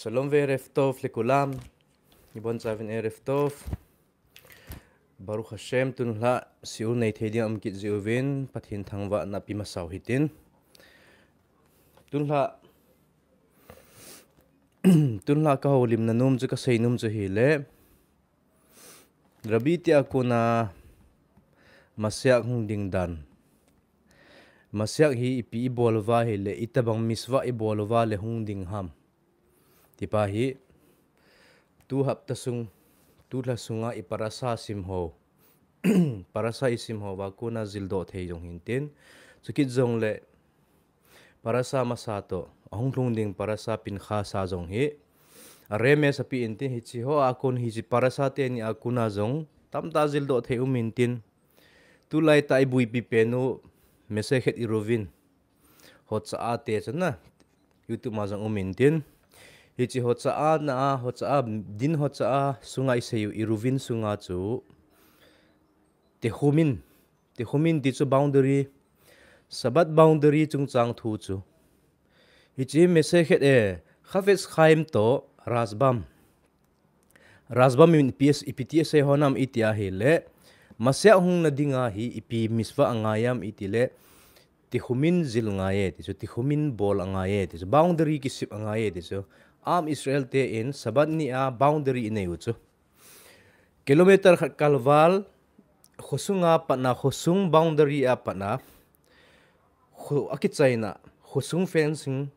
שלום וערב טוב לכולם, ibon savin ערב טוב. Baruch Hashem tunla siul nei thedi am kit ziuvin pathin thangwa na pi masaw hitin. Tunla ka holim na num chu ka seinum chu hi le. Rabi ti akuna masyak hung ding dan. Masyak hi ipi ibol wa hi le itabang miswa ibol wa le hung ding ham. Tipa hi tu hap tasung tu la sunga iparasa simho parasa isimho wa kuna zildo thei jong hintin chukit jong le parasa masato ahung tlung ding parasa pin kha sa jong hi areme sapi intin hi chi ho akun hi chi parasa te ni akuna jong tamta zildo thei umintin tu lai tai bui pi penu mesechet irovin hot sa ate chana youtube ma jong umintin hichi hotsa na hotsa din hotsa sungai seyu iruvin sunga chu tehumin ti chu boundary sabat boundary chung chang thu chu hichi mesechet khaves khaim to rasbam in ps ipts honam itia hele masya hung na dinga hi ipi miswa angayam itile tehumin zil ngaye ti chu tehumin bol angaye ti chu boundary ki sip angaye ti chu am Israel te in sabat ni a boundary inay ucho. Kilometer kalwal khusunga patna khusung boundary a patna akitsay na khusung fencing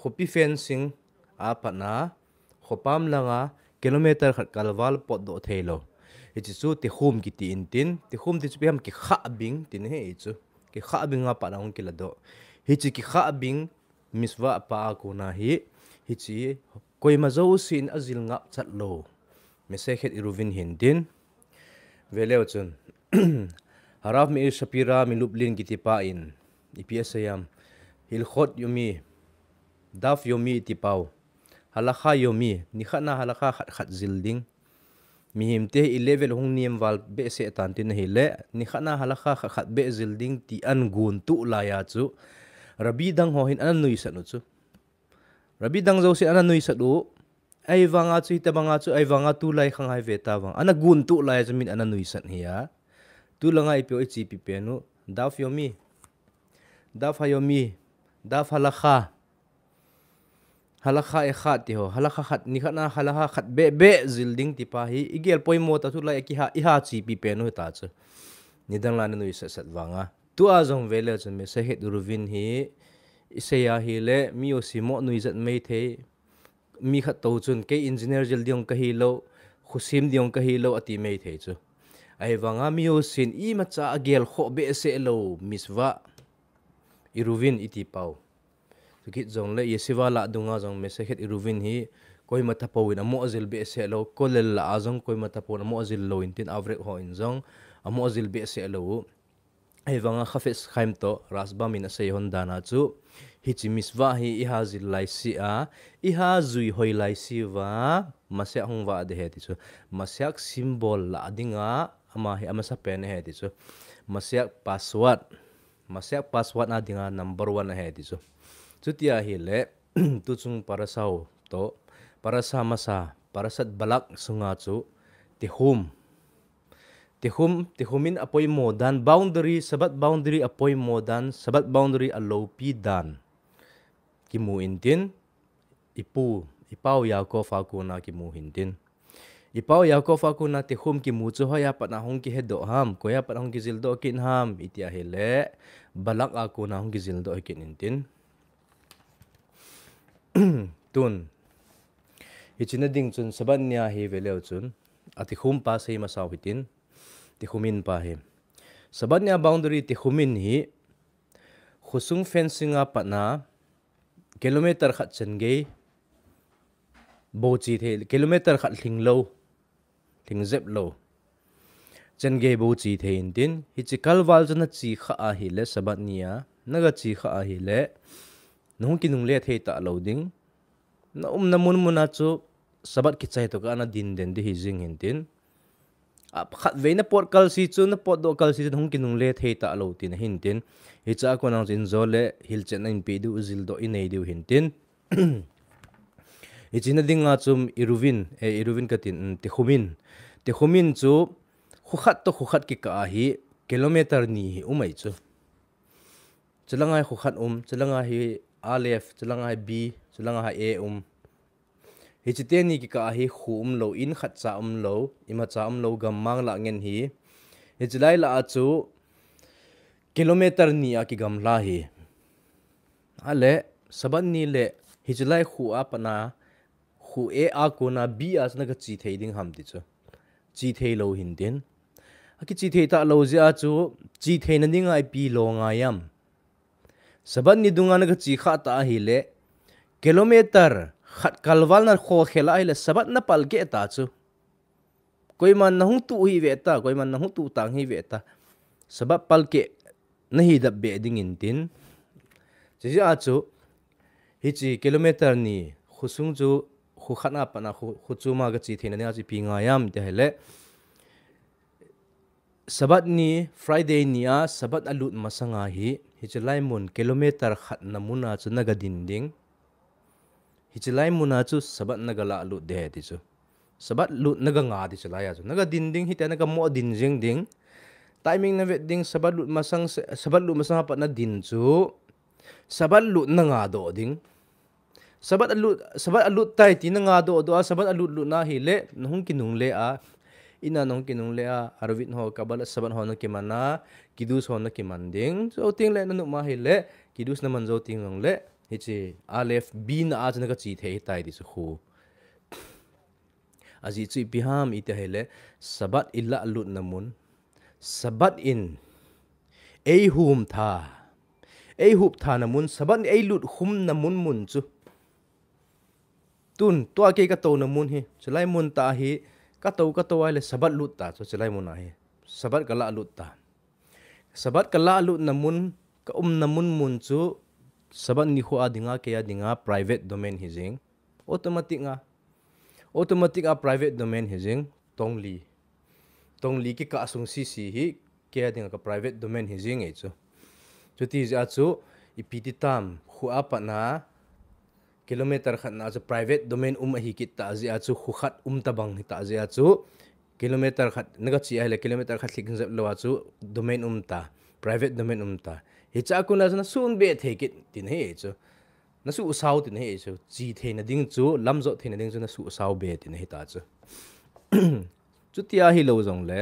khupi fencing a patna khopam langa kilometer kalwal pot do thelo. Ichisu ti hum kiti intin ti hum ti chpiham ki khabing tin he ichu ki khabing a patna hong kilado. Hichi ki khabing miswa pa ako na hi hichi koi mazo sin azil ngap chatlo mesechet iruvin hindin veleo chun haraf mi shapira mi lublin kitipain ipiasayam hilkhot yomi daf yomi tipau halakha yomi nikhana halakha khat zilding mi himte i level hung niam wal be se tantin hile nikhana halakha khat be zilding ti an gun tu la ya chu rabi dang ho hin an nui sanu chu Rabi dang zo si ana nui sadu ai wanga chu itabanga chu ai wanga tu lai khang hai vetda wang ana gun tu lai jamin ana nui san hiya tu langa ipio ichi pi penu daf yomi daf hayomi daf halakha e khat ti ho halakha khat ni khana halakha khat be zilding ti pa hi igel poimo ta tu lai ki ha iha chi pi penu ta chu nidang la nui sat wanga tu azong vele chu me se het ruvin hi isaya hile mi osimo nuizat mei the mi khat to chun ke engineer jel diong ka hilo khusim diong ka hilo ati mei the chu ai wanga mi osin imacha agel kho be se lo miswa iruvin iti pau chukit jong le yesiwa la dunga jong mesechet iruvin hi koi mata pawin amo azil be se lo kolel la azong koi mata pawin amo azil lo intin avrek ho injong amo azil be se lo ai wanga khafes khaim to rasba min ase hondana chu hichi miswa hi iha zil lai si a iha zui hoi lai si wa masya hong wa de he ti chu masyak symbol la adinga ama hi ama sa pen he ti chu masyak password na dinga number 1 he ti chu chutia hi le tu chung parasau to parasa masa parasat balak sunga chu tihumin apoy modan boundary sabat boundary apoy modan sabat boundary alopi dan kimu intin ipaw yakov akuna kimu hintin ipaw yakov akuna tihum kimu chu hoya patna hong ki hedo ham koya patna hong ki zildo kin ham itia hele balak akuna hong ki zildo kin intin tun hichina ding chun sabat nya hi veleu chun atihum pa sei masaw hitin tihumin pa hi sabat nya boundary tihumin hi khusung fencing a patna kilometer khat chenge bochi the kilometer khat thingzep lo chenge bochi the intin hi chikal wal jana chi kha a hi le sabat nia naga chi kha a hi le nung kinung le the ta loading na namun muna chu sabat ki chai to ka na din den di hi jing hintin khat veina pot kalsi chu na pot do kalsi hung kinung le thei ta lo tin hintin hicha ko nang jin zole hilchen in pe du zil do inei du hintin ichina dinga chum iruvin katin te khumin chu khukhat ki ka hi kilometer ni umai chu chalanga khukhat chalanga hi alef chalanga hi b chalanga hi a hichite ni ki ka hi khum lo in khat cha lo imacha lo gammang la ngen hi hichilai la chu kilometer ni a ki gam la hi ale saban ni le hichilai khu apana khu e a ko na b as na ka chi thei ding ham ti chu chi thei lo hin tin aki chi thei ta lo ja chu chi thei na ding ai pi lo nga yam saban ni dunga na ka chi kha ta hi le kilometer khat kalwal na kho khela ai le sabat na pal ke ta chu koi man na hung tu hi vetda koi man na hung tu tang hi vetda sabat pal ke nahi da be ding in tin chi ja chu hi chi kilometer ni khusung chu khu khana pa na khu chu ma ga chi thena ne chi pi nga yam te hele sabat ni friday ni a sabat alut masanga hi chalai mun kilometer khat namuna chu naga dinding hi chalai muna chu sabat naga la alut de ti chu sabat lut naga nga ti chalai chu naga dinding hi te naga mo din jing ding timing na vet ding sabat lut masang pa na din chu sabat lut na nga do ding sabat alut tai ti na nga do sabat alut lut na hi le nung kinung le a ina nung kinung le a arvit ho kabala sabat ho na kimana kidus ho na kimanding so ting le na nu ma hi le kidus na man zo ting long le hi chi alef b na a na ka chi thei tai di su khu azi chi biham ite hele sabat illa alut namun sabat in ei hum tha namun sabat ei lut hum namun mun chu tun to ke ka to namun hi chalai mun ta hi ka to ai le sabat lut ta chu chalai mun a hi sabat kala lut ta sabat kala lut namun ka namun mun chu sabat ni khu adinga ke adinga private domain hi jing automatic a private domain hi jing tongli ki ka asung cc hi ke adinga ka private domain hi jing e chu chuti ja chu ipiti tam khu apa na kilometer khat na chu private domain hi kit ta ji a chu khu khat tabang hi ta ji a chu kilometer khat naga chi ai le kilometer khat lik jap lo chu domain ta private domain ta hi cha ku na sun be the kit tin he chu na su sau tin he chu chi the na ding chu lamzo the na ding chu na su sau be tin he ta chu chu tia hi lo jong le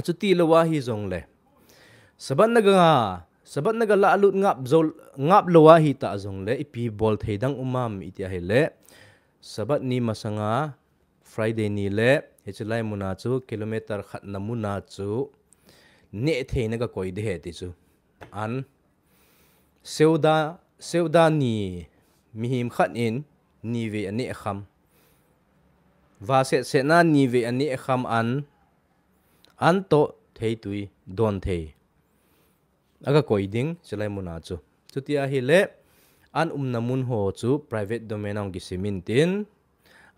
chu ti lo wa hi jong le saban naga la alut ngap lo wa hi ta jong le ipi bol theidang umam itia he le sabat ni masanga friday ni le hechlai muna chu kilometer khat namuna chu ne theina ga koi de he ti chu an seuda ni mihim khat in ni ve ani kham va se na ni ve ani kham an to thei tui don thei aga koi ding chelai muna chu chutia hi le an namun ho chu private domain ang gi simin tin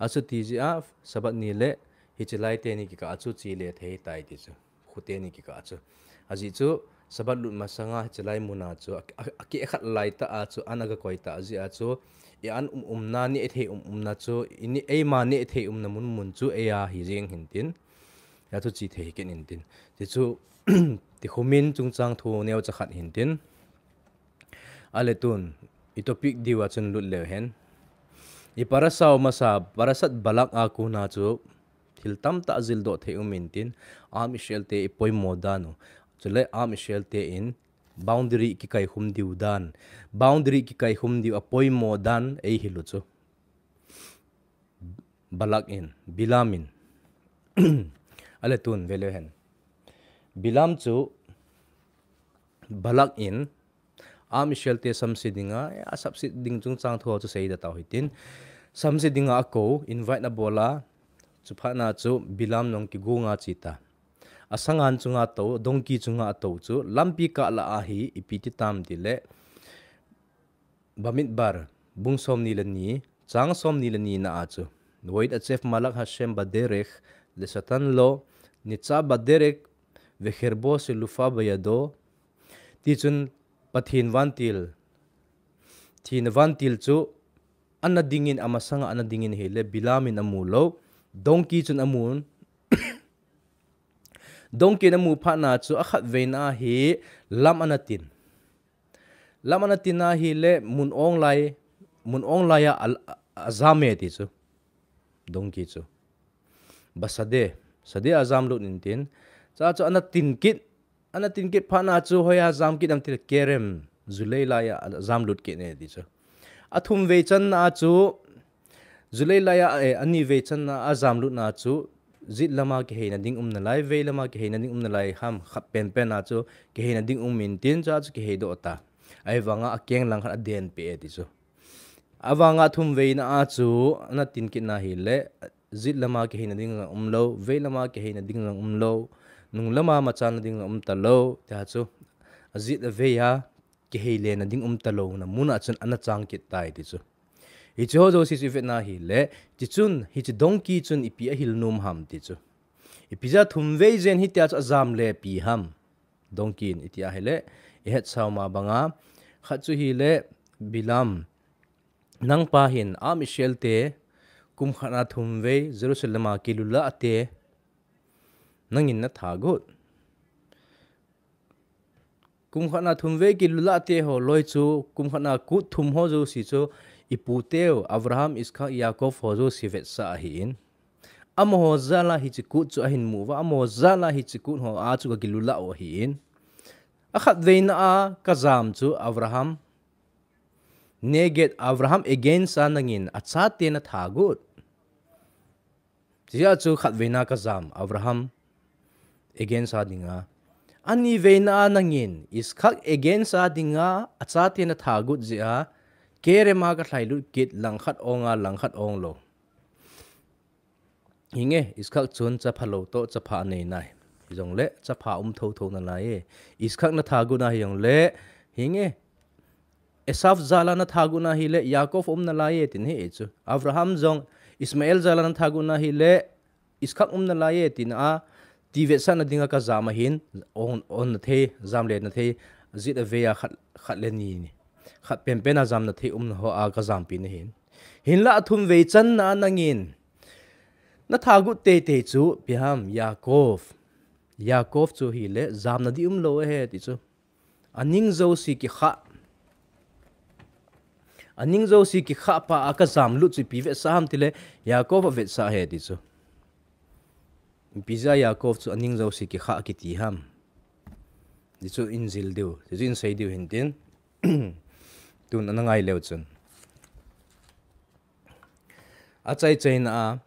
asu ti ji a sabat ni le hi chelai te ni ki ka chu chi le thei tai ti chu khute ni ki ka chu aji chu sabat lut masanga chelai muna chu aki khat lai ta a chu anaga koi ta ji a chu e an na ni thei na chu ini e ma ni thei namun mun chu e ya hi jeng hin tin ya chu chi thei ken in tin ti chu ti khomin chung chang thu neu cha khat hin tin ale tun i topic diwa chun lut le hen i parasat balak a ku na chu thil tam ta zil do the umin tin am ishel te ipoi modano chule am ishel te in boundary ki kai hum diu dan boundary ki kai hum diu apoi modan ei hilu chu balak in bilamin ale tun vele hen bilam chu balak in am shelte samsidinga a subsiding chung chang tho chu sei da taw hitin samsidinga ko invite na bola chu phana chu bilam nong ki gunga chita asangan chunga to dongki chunga to chu lampi ka la a hi ipiti tam dile bamit bar bungsom ni lani chang som ni lani na a chu noit a chef malak hashem baderek le satan lo ni cha baderek ve kherbo se lufa bayado ti chun pathin vantil chu ana dingin amasanga ana dingin hele bilamin amulo donkey chun amun donkey namu phana chu akhat veina hi lam anatin na hi le mun ong lai azame ti chu donkey chu basade azam lu nintin cha chu anatin kit phana chu hoya azam kit am til kerem zulei lai azam lut ke ne ti chu athum ve chan na chu zulei lai ani ve chan na azam lut na chu zit lama ke heina ding na lai ve lama ke heina ding na lai ham khap pen na chu ke heina ding min tin cha chu ke he do ta ai wanga akeng lang khat den pe ti chu awanga thum ve na a chu na tin ki na hi le zit lama ke heina ding lo ve lama ke heina ding lo nung lama ma chan ding ta lo ta chu azit ve ya ke he le na ding ta lo na muna chun ana chang ki tai ti chu hi chu zo si vet na hi le ti chun hi chi donkey chun ipi a hil num ham ti chu ipi za thum ve zen hi tia azam le pi ham donkey in itia hele e het saw ma banga kha chu hi le bilam nang pa hin a michel te kum khana thum ve jerusalem a kilula ate nangin na thagot kum khana thum ve kilula ate ho loi chu kum khana ku thum ho zo si chu iputeo abraham iskha yakov ho zo si vet sa hin amo zala hi chi ku chu ahin mu wa amo zala hi chi ku ho a chu ka kilula o hin akhat veina a kazam chu abraham neget abraham against anangin acha te na thagut tia chu khat veina kazam abraham against adinga ani veina anangin iskak against adinga acha te na thagut zia kere ma ka thlailu kit langkhat ong lo hinge iskak chun cha phalo to cha pha nei nai jong le cha pha tho na lai iskak na thagu na yong le hinge esaf zala na thagu na hi le yakov na lai tin he chu abraham jong ismael zala na thagu na hi le iskak na lai tin a ti ve sa na dinga ka zama hin on na the zam le na the zit a ve ya khat le ni khat pen a zam na the na ho a ka zam pi na hin la thum ve chan na nangin na thagu te chu biham yakov chu hi le zam na di lo he ti chu aning zo si ki kha pa aka zam lu chu pi ve sam ti le yakov ve sa he ti chu pizza yakov chu aning zo si ki kha ki ti ham di chu injil deu di in sei deu hin tin tun anangai leu chun achai chaina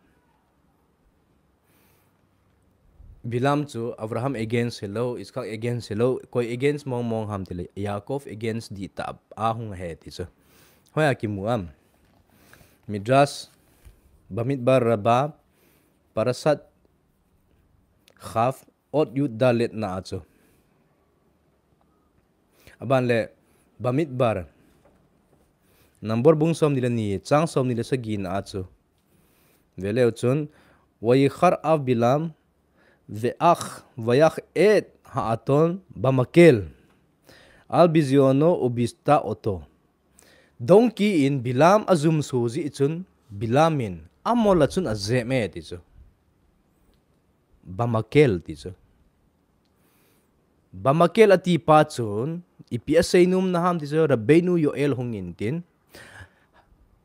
bilam chu abraham against hello iskak against hello koi against mong ham tile yakov against di ta a hung he ti chu hoya ki muam midras bamidbar raba parasat khaf ot yud dalet na chu aban le bamidbar number bung som dile ni chang som dile sa gin a chu veleu chun wai khar av bilam ve'ach vayach et ha'aton bamakel al biziono ubista oto donkey in bilam azum suzi chun bilamin amola chun azeme ti chu bamakel ti chu bamakel ati pa chun ipi aseinum naham ti chu rabenu yoel hungin tin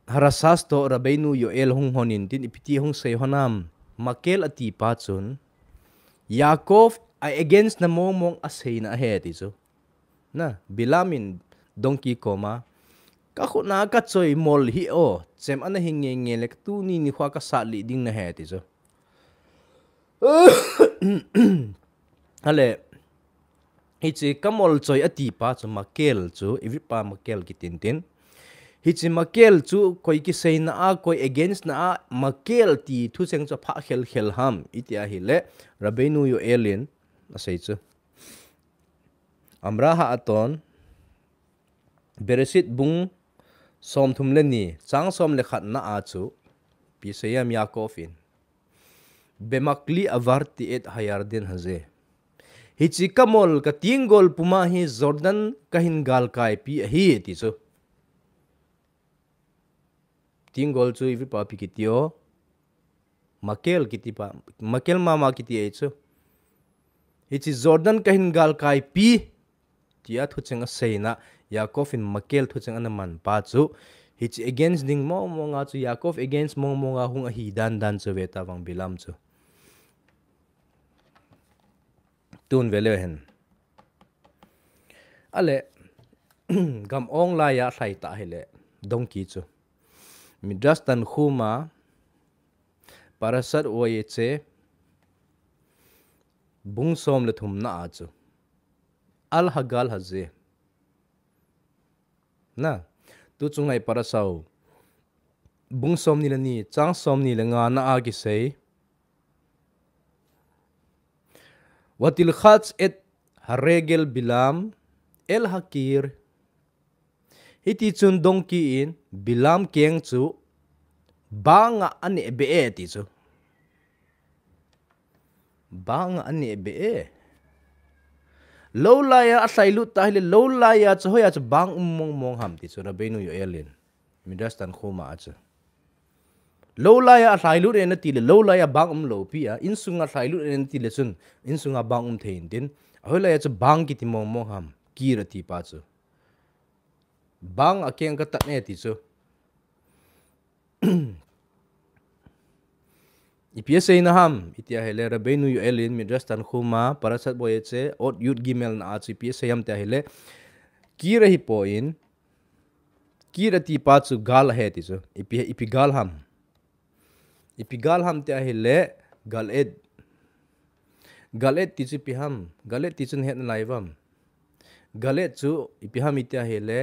harasas to rabenu yoel hung honin tin ipiti hung sei honam makel ati pa chun yakov ay against na mong asay na he ti chu na bilamin donkey koma ka khu na ka choi mol hi o chem ana hinge nge lek tu ni khwa ka sa li ding na he ti chu ale hichi kamol choi ati pa chu makel chu ivipa makel ki tin hichi makel chu koi ki sei na a koi against na a makel ti thu seng cho pha khelkhel ham itia hi le rabenu yo elin asai chu amra ha aton beresit bung som thum le ni chang som le khat na a chu pi sayam yakovin bemakli avarti et hayarden haze hichi kamol ka tingol puma hi jordan kahin gal kai pi hi ti chu tingol chu ivi pa pikitio makel kiti pa makel mama kiti echo hichi Jordan kahin gal kai pi tia thu chenga seina Yaakov in makel thu chenga na man pa chu hichi against ding mo nga chu Yaakov against mo nga hung a hi dan chu veta wang Bilaam chu tun vele hen ale gam ong la ya thai ta hele dongki chu midras tan khuma parasat oyeche bungsom le thum na achu al hagal haze na tu chungai parasau bungsom ni lani changsom ni lenga na agi sei watil khats et haregel Bilaam el hakir hiti chun dongki in Bilaam keng chu banga ani be ti chu banga ani be lo laya atlai lu ta hile lo laya chu hoya chu bang mong ham ti chu na beinu yo elin midas tan khoma chu lo laya atlai lu en ti le lo laya bang lo pi a insunga atlai lu en ti le chun insunga bang thein tin hola ya chu bang ki ti mong ham kira ti pa chu bang akeng ka ta ne ti chu IPSA na ham itia hele rabenu yu elin midras tan khuma parasat boyeche ot yut gimel na achi IPSA yam ta hele kira hi point kira ti pa chu gal he ti chu ipi gal ham ta hele galet ti chu pi ham galet ti chun het na laivam galet chu ipi ham itia hele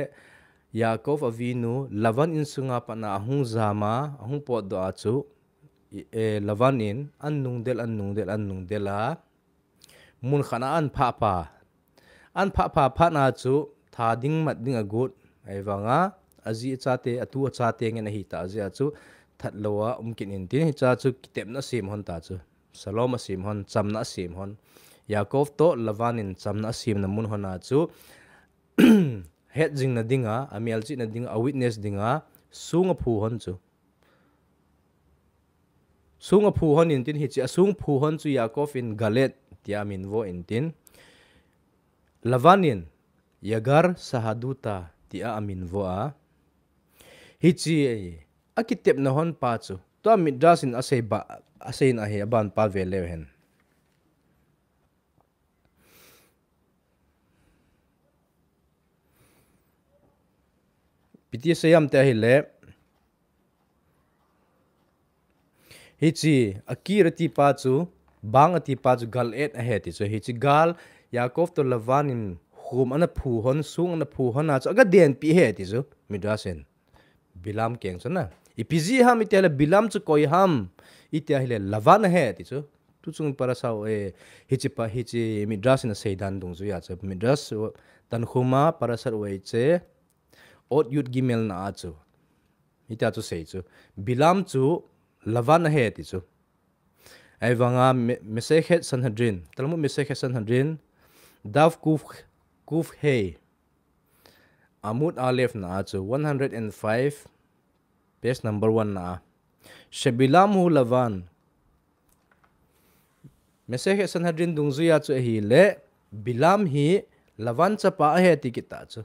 Yaakov avinu lavan insunga pa na ahung zama ahung pot do achu lavanin annung del a mun khana an pha na chu tha ding mat ding agut ai wanga azi chate atu chate nge na hi ta azi chu that lowa umkin in tin cha chu kitep na sim hon ta chu salom sim hon cham na sim hon Yaakov to lavanin cham na sim na mun hona chu het jing na dinga amial chi na dinga a witness dinga sunga phu hon chu sunga phu hon in tin hi chi asung phu hon chu Yaakov in galet tiamin vo in tin lavanin yagar sahaduta tia amin vo a hi chi akitep na hon pa chu to midras in asei na he ban pa vele hen piti sayam ta hele hichi akirati pa chu bangati pa chu gal et a heti so hichi gal Yaakov to lavan in hum ana phu hon sung ana phu hon a chu aga den pi heti so midrasen Bilaam keng so na ipiji ham itela Bilaam chu koi ham itia hele lavan heti so tu chung para sao hichi midrasen seidan dung zu ya chu midras tan khuma parasar wei che ot yut gimel na achu ita chu sei chu Bilaam chu lavan he ti chu ai wanga mesechet sanhedrin talmud mesechet sanhedrin dav kuf he amud alef na achu 105 page number 1 na shebilam hu lavan mesechet sanhedrin dungzuya chu hi le Bilaam hi lavan chapa he ti kita chu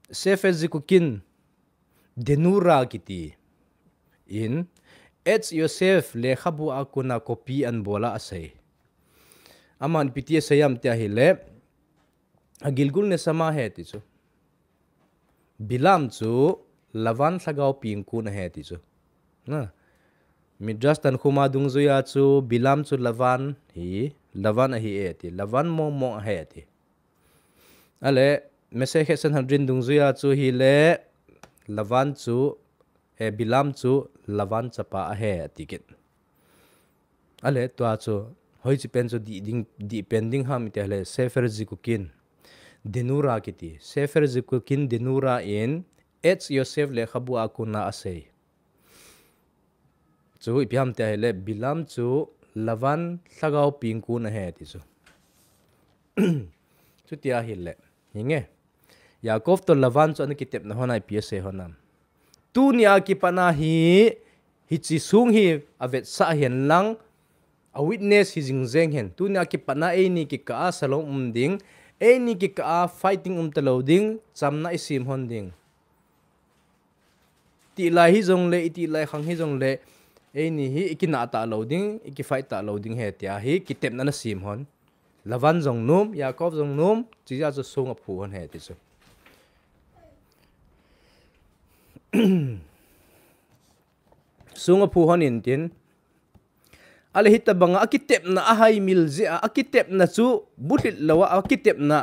Sefer Zikukin denura kiti in Etz Yosef le khabu akuna kopi an bola asay aman piti sayam tia hile agilgul ne sama he ti chu Bilaam chu lavan thagau pingku na he ti chu na midras tan khuma dung zuya chu Bilaam chu lavan a hi e ti lavan mo he ti ale mesechet sanhedrin dung zuya chu hi le lavan chu Bilaam chu lavan chapa a he tiket ale to chu hoi chi pen chu di pending ham te le Sefer Zikukin denura kiti Sefer Zikukin denura in Etz Yosef le khabu akuna asay chu ipiam te le Bilaam chu lavan thagau pingku na he ti chu chu tia hi le hinge Yaakov to lavan chu an kitep na honai PSA honam tu nia ki pana hi chi sung hi avet sa hian lang a witness hi jing zeng hen tu nia ki pana ni ki ka salom ding ni ki ka fighting talo ding chamna isim hon ding ti lai hi jong le ti lai khang hi jong le ni hi ikina ta loading iki fight ta loading he tia hi kitep na sim hon lavan jong num yakov jong num chi ja chu sung a phu hon he ti chu sung a phu hon in tin ale hita banga akitep na ahai mil ji akitep na chu bulit lawa akitep na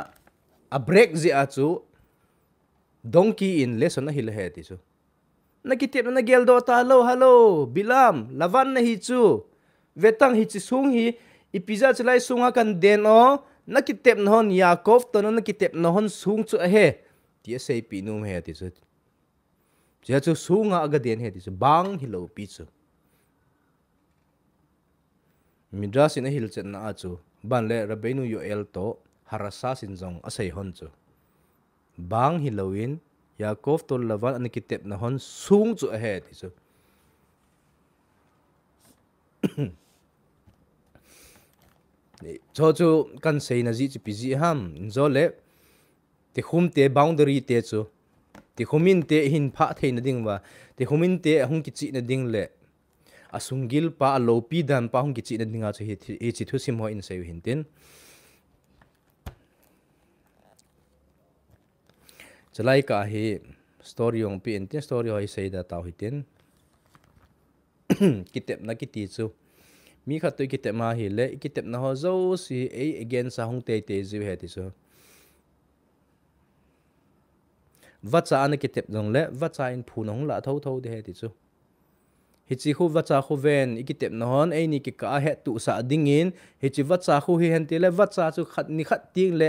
a break ji a chu donkey in lesson na hil he ti chu nakitip na geldo talo halo bilam lavan na hi chu vetang hi chi sung hi ipiza chlai sunga kan den o nakitep na hon yakov to no nakitep na hon sung chu a he ti sei pi num he ti chu ja chu sunga aga den he ti chu bang hi lo pi chu midras in a hil chen na a chu ban le rabenu yoel to harasa sin jong asai hon chu bang hi loin Yakov to lavan an kitep na hon sung chu ahead so cho chu kan sei na ji chi pi ham zo le te khum te boundary te chu te khumin te hin pha thein ding wa te khumin te hung ki chi na ding le asungil pa lo pi dan pa hung ki chi na dinga chu hi chi thu sim ho in sei hin tin chalai ka hi story yong pi entin story hoi sei da tau hitin kitep na kiti chu mi kha tu kitep ma hi le kitep na ho zo si a again sa hung te te ji he ti chu vacha an kitep dong le vacha in phu nong la tho tho de he ti chu hi chi khu vacha khu ven ikitep na hon ai ni ki ka he tu sa dingin hi chi vacha khu hi hen ti le vacha chu khat ni khat ting le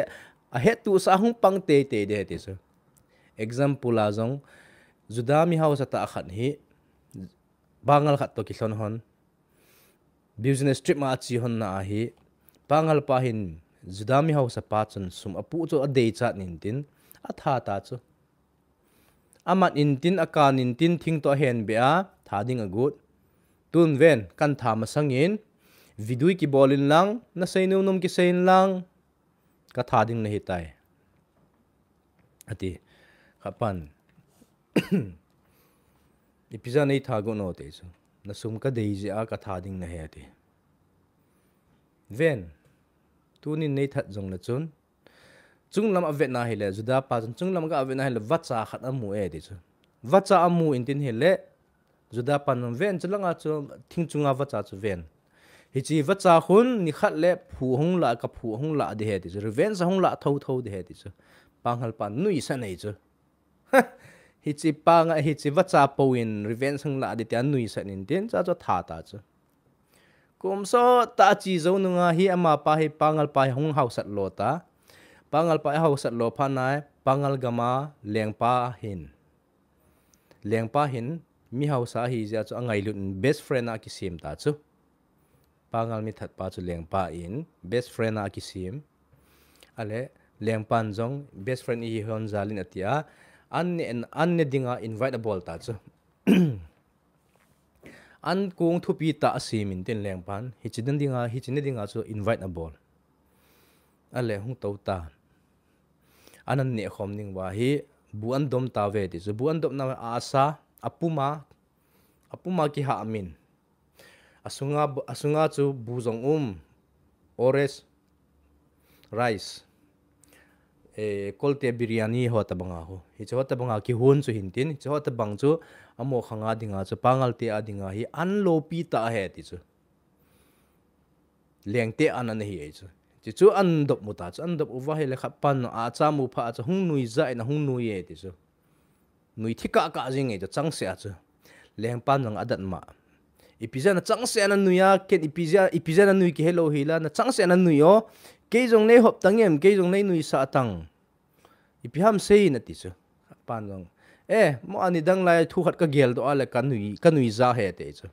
a he tu sa hung pang te te de he ti chu example azong Juda mi house ata akhat hi bangal khat to kison hon business trip ma chi hon na hi bangal pa hin Juda mi house pa chun sum apu chu a dei chat nin tin a tha ta chu amat in tin akan in tin thing to hen be a tha ding a good tun ven kan tha ma sangin vidui ki bolin lang na seinum num ki sein lang ka tha ding na hi tai ati kapan ipiza nei thago no te chu na sum ka dei ji a ka tha ding na he ati ven tunin nei that jong na chun chunglam avet na hele juda pa chunglam ga avet na hele vacha khat amu e ti chu vacha amu in tin hele juda pan ven chalanga chu thing chunga vacha chu ven hi chi vacha khun ni khat le phu hong la ka phu hong la de he ti chu ven sa hong la tho tho de he ti chu panghal pan nui sa nei chu hi chi panga hi chi vacha po in revenge hang la de tian nui sa nin tin cha cho tha ta chu kum so ta chi zo nunga hi ama pa hi pangal pa hong hau sat lo ta pangal pa hau sat lo pha nai pangal gama lengpa hin mi hau sa hi ja chu angai lu best friend a ki sim ta chu pangal mi that pa chu lengpa in best friend a ki sim ale lengpan jong best friend hi hon zalin atia an dinga invite abol ta chu an kung thupi ta asim in tin lengpan hi chin dinga chu invite abol ale hung to ta anan ne khom ning wa hi buan dom ta ve ti chu buan dom na asa apuma ki ha amin asunga chu buzong ores rice kolte biryani hota banga ho hi hota banga ki hun chu hintin hi hota bang chu amo khanga dinga chu pangal te adinga hi an lo pi ta he ti chu lengte anan hi ai chu chu an dop muta chu an dop uwa he le khapan a cha mu pha chu hung nui za na hung nui e ti chu nui thika ka jing e chu chang se chu lengpan nang adat ma ipiza na chang se na nuya ken ipiza na nui ki hello hila na chang se na nui o ke jong nei hop tangem ke jong nei nui sa tang ipiham sei na ti chu pan jong mo ani dang lai thu khat ka gel do ala kanui za he te chu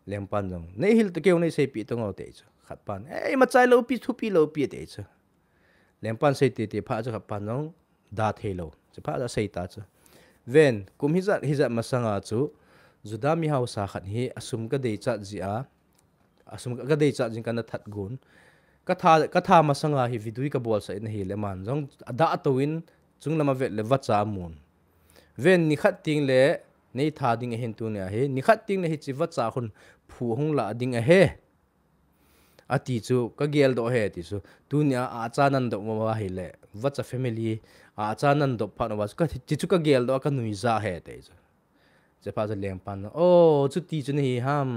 lengpan jong nei hil to ke nei sei pi tong o te chu khat pan ma chai lo pi thu pi lo pi te chu lengpan sei te pha chu khat pan jong da thei lo chu pha da sei ta chu ven kum hizat masanga chu Juda mi hau sa khat hi asum ka dei cha zia asum ka dei cha jing kana that gun ka tha masanga hi vidui ka bol sa in hi le man jong ada atowin chung lama vet le wacha mun ven ni khat ting le nei tha ding hen tu ne he ni khat ting le hi chi wacha khun phu hung la ding a he ati chu ka gel do he ti chu tu nya a cha nan do ma hi le wacha family a cha nan do pa no was ka chi chu ka gel do ka nui za he te chu je pa za leng pan o chu ti chu ni ham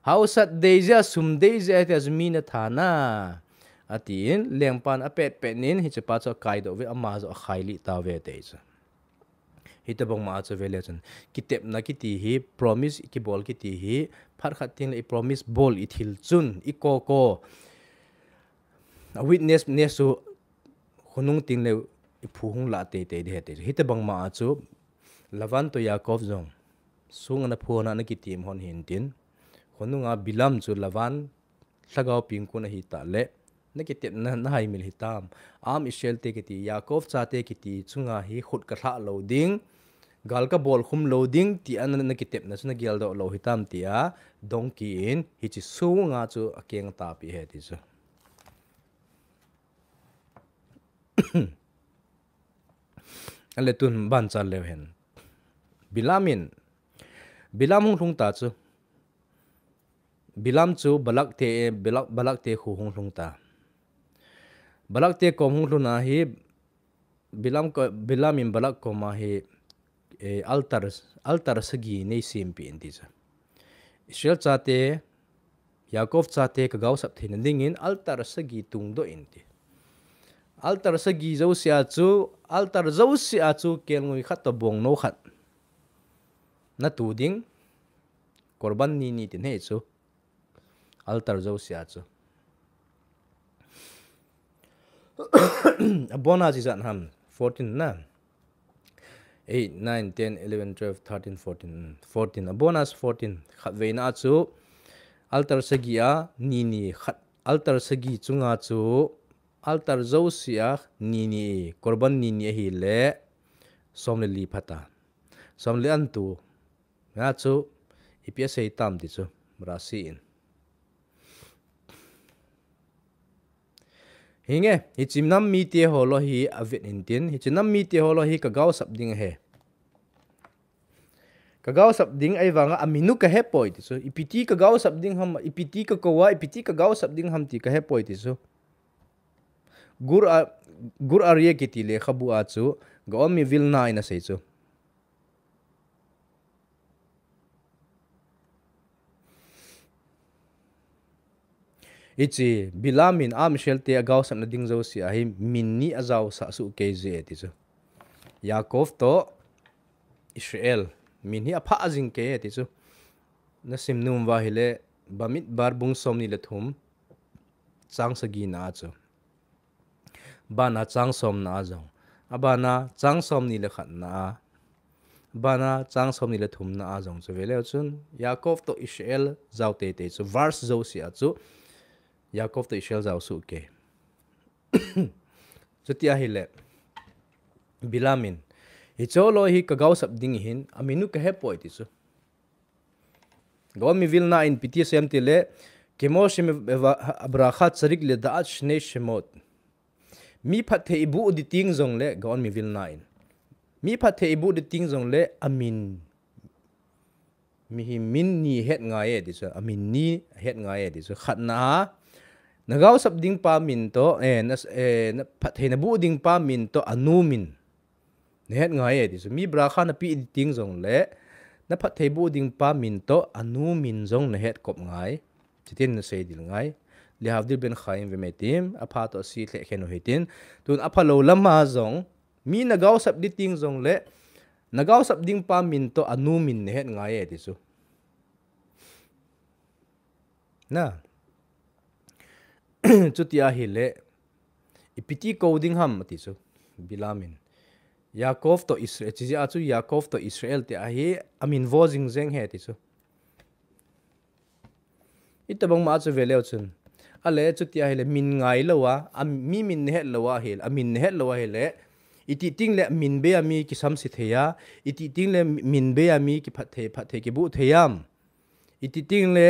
how sat deja sum deja te azmina thana atin leng pan apet penin hi che pa cho kai do ve ama zo khaili ta ve te chu hita bang ma cha vele chan kitep na ki ti hi promise ki bol ki ti hi phar khat tin le promise bol I thil chun I ko a witness ne su khunung tin le I phu hung la te te de te hita bang ma chu lavan to yakov zong sung na phu na ki tim hon hin tin khununga bilam chu lavan thagao ping ko na hi ta le na ki tep na hai mil hitam am Israel te ki ti yakov cha te ki ti chunga hi khut ka thla loading gal ka bol khum loading ti an na ki tep na chuna gel do lo hitam ti a donkey in hi chi su nga chu akeng ta pi he ti chu ale tun ban chal le hen bilam hung thung ta chu bilam chu balak te khu hung thung ta balak te kom hung thuna hi bilam in balak ko ma hi altar sagi nei sim pi indi cha Israel cha te Yakov cha te ka gaw sap thin ding in altar sagi tung do inti altar sagi zo sia chu kel ngui khat to bong no khat na tu ding korban ni tin he chu altar zo sia chu abona ji zan ham 14 na 8 9 10 11 12 13 14 bonus 14 khat veina chu altar sagia ni khat altar sagi chunga chu altar zo sia ni korban ni hi le somle li phata somle an tu na chu ipia sei tam ti chu rasi in hinge hi chimnam mi te holo hi avet intin hi chinam mi te holo hi ka gaw sap ding he ka gaw sap ding ai wanga aminu ka he poi ti so ipiti ka gaw sap ding ham ipiti ka kowa ipiti ka gaw sap ding ham ti ka he poi ti so gur arye ki ti le khabu a chu gaw mi vil na ina sei chu ichi bilamin am shelte agaw sam na ding zo si ahi minni azaw sa su kz ti chu yakov to Israel min hi apha azing ke ti chu na simnum wa hile bamit bar bung somni le thum chang sagi na chu bana chang som na azong abana chang somni le khat na bana chang somni le thum na azong chu vele chun yakov to Israel zaw te chu verse zo si a chu Yakov to Israel zaw su ke chutia hile bilamin hi cholo hi ka gaw sap ding hin aminu ka he poi ti chu go mi vilna in piti sem ti le kemoshim abracha tsarik le da shne shemot mi phathe ibu di ting zong le go mi vilna in mi phathe ibu di ting zong le amin mi hi min ni het nga ye ti chu amin ni het nga ye ti chu khatna nagaw sap ding pa min to na pathe na bu ding pa min to anumin nehet ngai e dis mi brakha na pi ting zong le na pathe bu ding pa min to anumin zong nehet kop ngai chitin na sei dil ngai le havdil ben khaim ve metim apha to si le kheno hitin tun apha lo lama zong mi nagaw sap di ting zong le nagaw sap ding pa min to anumin nehet ngai e disu na chutia hile ipiti coding ham ti chu bilamin yakov to Israel chi a chu yakov to Israel te a hi amin vozing zeng he ti chu itabang ma chu veleu chun ale chutia hile min ngai lowa mi min he lowa hil amin he lowa hile iti ting le min be ami ki sam si theya iti ting le min be ami ki phat the ki bu theyam iti ting le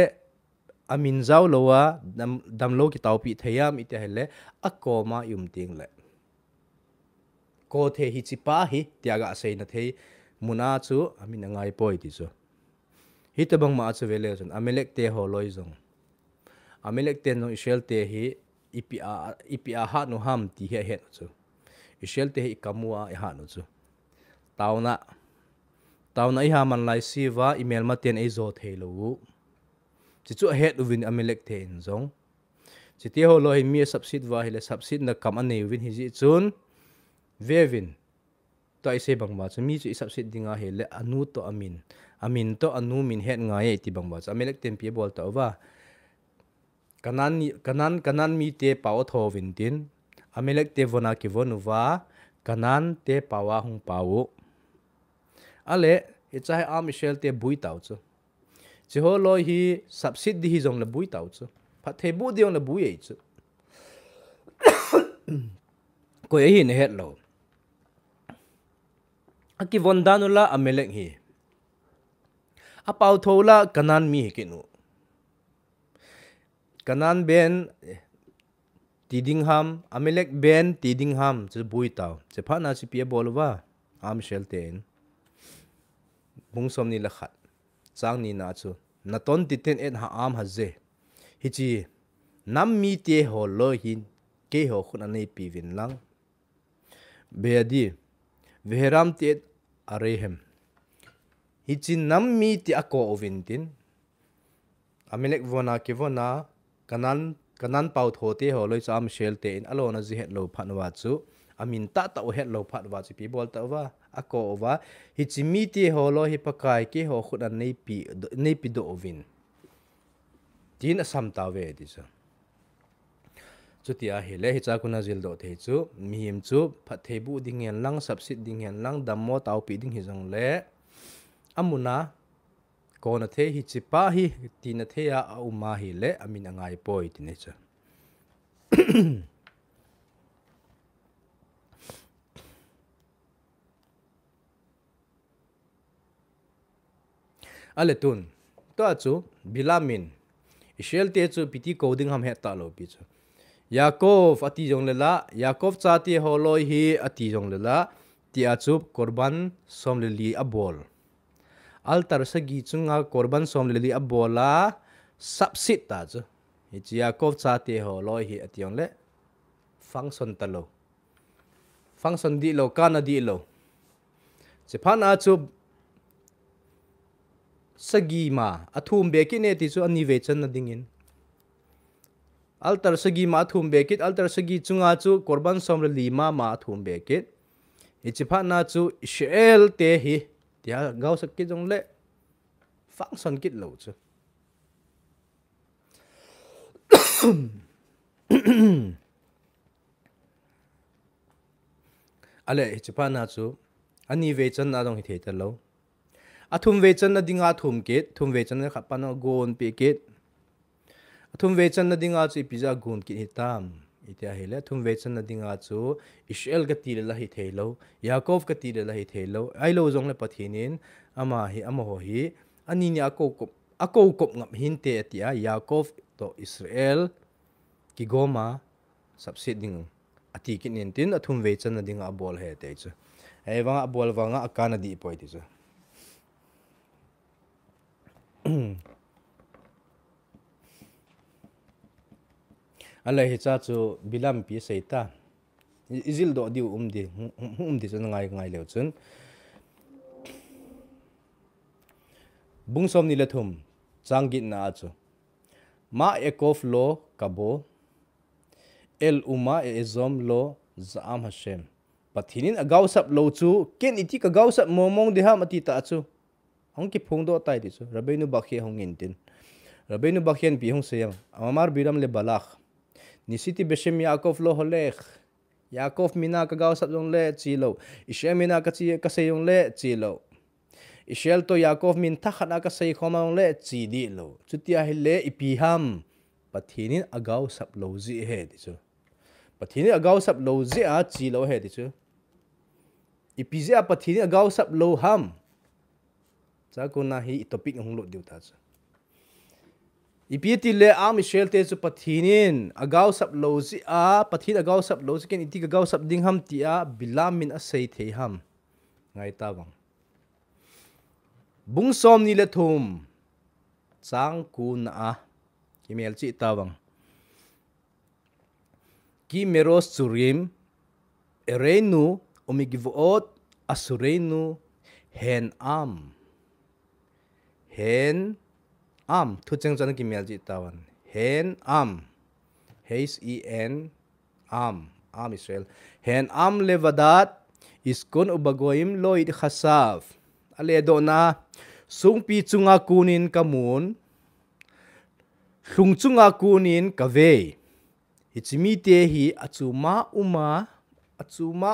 amin zau lowa dam lo ki taupi theyam ite hele akoma yum ting le ko the hi chipa hi tiaga sei na thei muna chu amin angai poi ti chu hi te bang ma chu vele chun amelek te ho loi zong amelek te no ishel te hi ipia ha no ham ti he he chu ishel te hi kamua e ha no chu tauna i ha man lai siwa email ma ten e zo thei lo chi chu het uvin amelek te in zong chi te ho lo hi mi subsid wa hi le subsid na kam anei win hi ji chun vevin to ai se bang ma chu mi chu subsid dinga he le anu to amin to anu min het nga ye ti bang ma chu amelek ten pi bol to wa kanan mi te pau tho vin tin amelek te vona ki vonuwa kanan te pawa hung pau ale ichai a michel te bui tau chu chi ho lo hi subsid di hi jong le bui tau chu pha the bu diong le bui ei chu ko e hi ne het lo aki vondanula amelek hi a pau thola kanan mi hi kinu kanan ben tidingham amelek ben tidingham chu bui tau che pha na chi pia bolwa am shel ten bungsom ni la khat chang ni na chu na ton ti ten en ha am ha je hi chi nam mi te ho lo hin ke ho khuna nei pi vin lang be di veram te arehem hi chi nam mi ti ako ovin tin amelek vona ke vona kanan pau tho te ho loi cham shel te in alona ji het lo phanwa chu amin ta het lo phatwa chi pi bol ta wa ako wa hi chi mi te ho lo hi pakai ke ho khuna nei pi do ovin tin asam ta ve di cha chu tia hi le hi cha kuna zil do the chu mi him chu phathe bu ding yan lang subsid ding yan lang dammo tau pi ding hi jong le amuna ko na the hi chipa hi ti na the ya uma hi le amin angai poi ti ne cha ale tun to chu bilamin ishel te chu piti coding ham he ta lo pi chu yakov ati jong le la yakov cha ti holoi hi ati jong le la ti a chu korban som le li abol altar sagi chunga korban som le li abola subsit ta chu hi chi yakov cha ti holoi hi ati jong le function ta lo function di lo kana di lo che phana chu sagi ma athum be ki ne ti chu ani ve chan na dingin altar sagi ma athum be kit altar sagi chunga chu korban som li ma athum be kit ichipa na chu israel te hi tia gau sak ki jong le function kit lo chu ale ichipa na chu ani ve chan na dong hi the ta lo athum ve chan na dinga thum ve chan na khapano gon pe kit athum ve chan na dinga chu pizza gon ki hitam itia hele thum ve chan na dinga chu israel ka ti la hi thelo yakov ka ti la hi thelo eilo jong le pathinin ama ho hi ani ni ako kop ngam hin te atia yakov to israel ki goma subsid ding ati kin tin athum ve chan na dinga abol he te chu ai wanga abol wanga akana di poi ti chu ala hi cha chu bilam pi seita izil do di di chu ngai leu chun bungsom ni lathum changgit na chu ma ekov lo kabo el uma ezom lo zaam hashem pathinin agaw sap lo chu ken iti ka gaw sap momong de ha mati ta chu hong ki phung do tai di chu rabeinu bakhe hong in tin rabeinu bakhen pi hong seyam amar biram le balak nisiti beshem yakov lo holech yakov mina ka gaw sap jong le chilo ishem mina ka chi ka seyong le chilo ishel to yakov min thakhat ka sei khomang le chi di lo chutia hi le ipiham pathinin agaw sap lo ji he di chu pathinin agaw sap lo ji a chi lo he di chu ipizia pathin agaw sap lo ham cha ko na hi topic hong lo diu ta cha ipiti le am Israel te chu pathinin agaw sap lo si a pathin agaw sap lo si ken iti agaw sap ding ham ti a Bilaam min a sei thei ham ngai ta bang bung som ni le thum chang kun a kimel chi ta bang ki meros churim ereinu omigivot asureinu hen am thu chang chan ki mel ji tawan hen am hen am Israel hen am levadat iskon ubagoim loid khasav ale do na sungpi chunga kunin kamun chunga kunin kave ichimi te hi achuma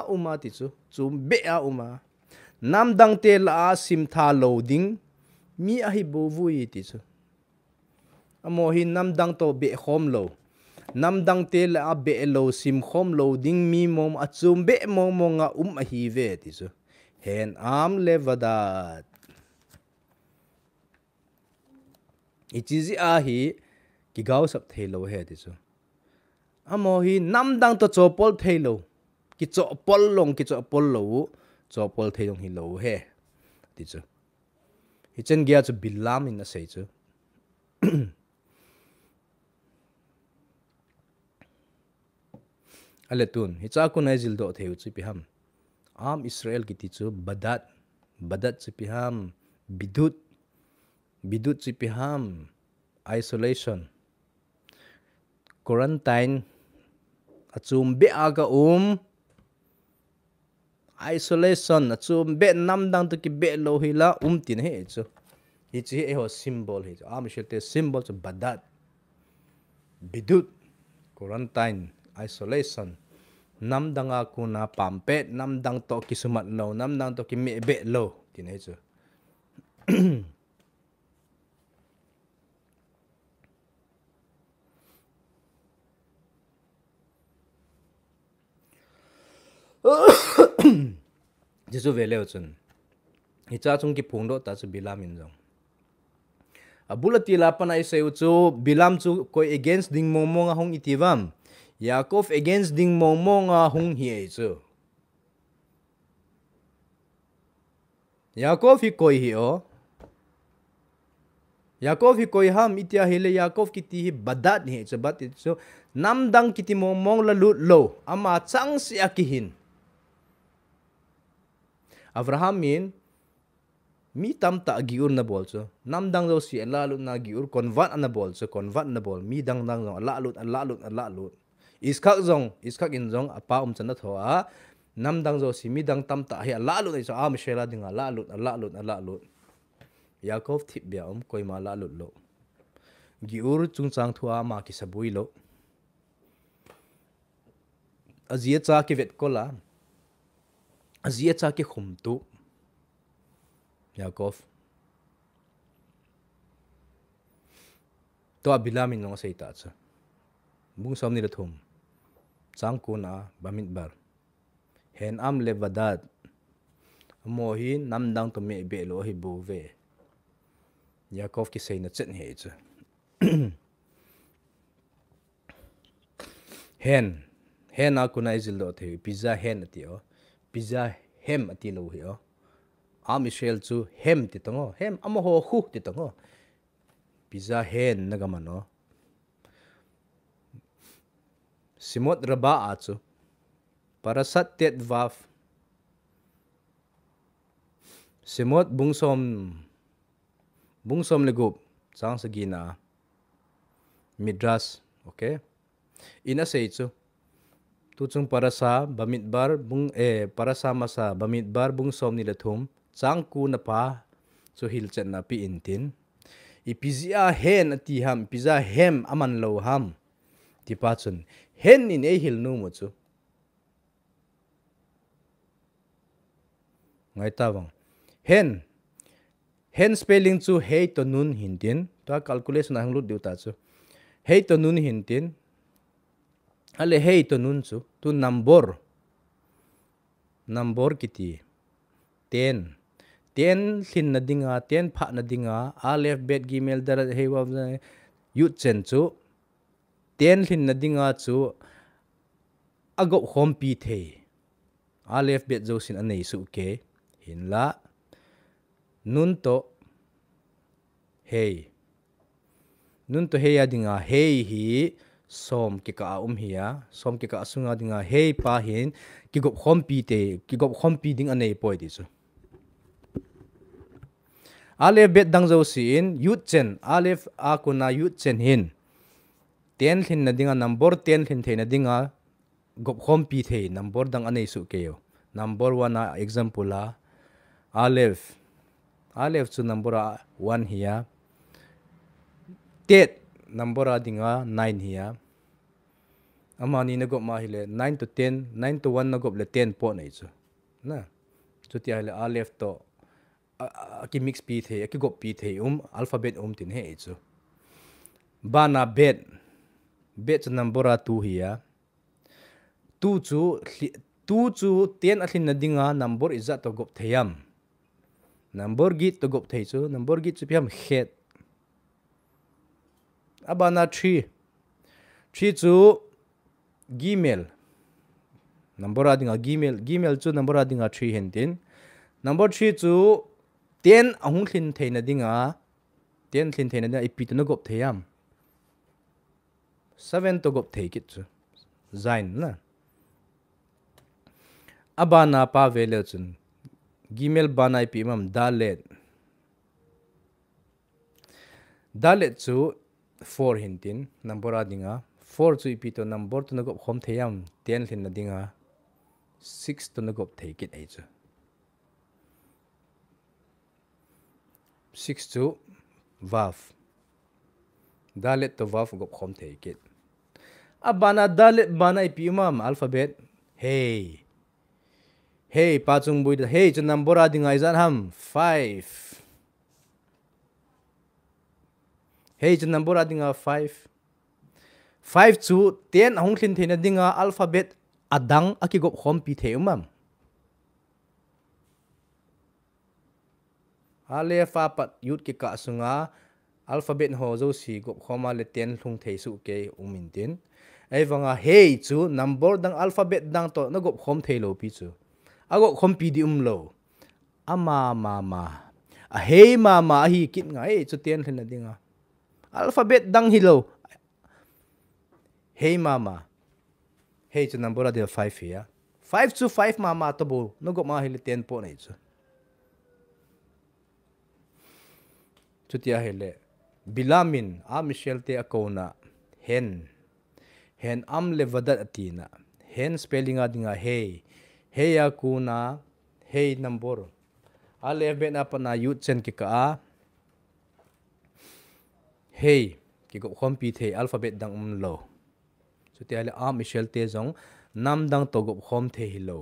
uma ti chu chum be a uma namdang te la sim tha loading mi a hi bo vui ti chu amo hi namdang to be khom lo namdang te la be lo sim khom loading mi mom achum be mom nga a hi ve ti chu hen am levadat ichizi a hi ki gaw sap thelo he ti chu amo hi namdang to chopol thelo ki chopol lo chopol thelo hi lo he ti chu hi chen gya chu Bilaam in a sei chu aletun hi cha ko nai zil do theu chu pi ham am Israel ki ti chu badat chu pi ham bidut chu pi ham isolation quarantine achum be aga isolation achum be namdang to ki be lo hila tin he chu hi chi e ho symbol he am shete symbol chu badat bidut quarantine isolation namdanga kuna pampet namdang to ki sumat lo namdang to ki me be lo tin he chu Jesu vele chun hi cha chung ki phung do ta chu Bilaam in jong abulati la panai seu chu Bilaam chu koi against ding mong hong itivam Yaakov against ding mong hong hi chu Yaakov hi koi hi o Yaakov hi koi ham itia hele Yaakov kiti hi badat hi chu bat chu namdang kiti mong la lut lo ama chang si akihin Abraham min mi tam ta giur na bol chu namdang zo si ala lut na giur convert na bol chu convert na bol mi dang zo ala lut iskak in zong apa chan na thoa namdang zo si mi dang tam ta hi ala lut so am shela ding ala lut Yaakov thip bia koi ma la lut lo giur chung chang thua ma ki sabui lo azia cha ki vet ko la azia cha ki khum tu Yaakov to Bilaam in nong sei ta cha bung som ni la thum chang kuna bamit bar hen am levadat mo hi namdang to me be lo hi bu ve Yaakov ki sei na chen he cha hen a kuna izil do the pizza hen ati o pizza hem ati lo hi o am Israel chu hem ti tango hem amo ho khu ti tango pizza hen nagamano simot raba achu parasat tet vaf simot bungsom legup chang sagina midras okay ina sei chu tu chung parasa bamidbar parasa masa bamidbar bungsom ni lathum chang ku na pa chu hil chen na pi intin ipizia hen ati ham pizza hem aman lo ham ti pa chun hen in e hil nu mu chu ngai ta wang hen spelling chu hei to nun hintin to calculation ang lut diu ta chu hei to nun hintin ale hei to nun chu tu number kiti 10 thin na dinga 10 pha na dinga alef bet gimel dar hewa yut chen chu 10 thin na dinga chu agop khom pi thei alef bet zo sin anei su ke hin la nun to hei adinga hei hi som ki ka hiya som ki ka sunga dinga hei pa hin ki gop khom pi ding anei poi ti chu alef bet dang zo sin yut chen alef a kuna yut chen hin 10 thin na dinga number 10 thin the na dinga gop khom pi the number dang anei su ke yo number 1 a example a alef chu number 1 hiya tet number a dinga 9 hiya amani na gop ma hile 9 to 10 9 to 1 na gop le 10 po nei chu na chu ti hile alef to ki mix pi the ki gop pi the alphabet tin he chu bana bet chu number a 2 hiya 2 chu 10 athin na dinga number iza to gop theyam number git to gop thei chu number git chu piam het abana 3 chu gmail number adinga gmail chu number adinga 3 hentin number 3 chu 10 ahung thin theina dinga 10 thin theina dinga ipi to no gop theyam 7 to gop thei kit chu zain na abana pa vele chun gmail bana ipi mam dalet chu 4 hintin number adinga 4 chu ipi to number to no gop khom theyam 10 thin na dinga 6 to no gop thei kit ai chu 6 chu vav dalet to vav gop khom thei kit abana dalet bana ipi mam alphabet hey pa chung bui hey chu number adinga izan ham 5 hey chu number adinga 5 chu 10 ahung thin theina dinga alphabet adang aki gop khom pi the mam alef a pat yut ki ka sunga alphabet ho zo si gop khoma le 10 thung thei su ke umin tin ai wanga hey chu number dang alphabet dang to na gop khom thei lo pi chu ago khom pi di lo ama mama a hey mama hi kit ngai chu 10 thin na dinga alphabet dang hi lo hey mama hey chu number ade 5 here 5 chu 5 mama to bo no gop ma hi le 10 po nei chu chutia hele bilamin a michel te akona hen am le vadat atina hen spelling adinga hey akuna hey number ale ben apana yut chen ki ka hey ki go khom pi the alphabet dang lo chutia le a michel te jong namdang to go khom the hi lo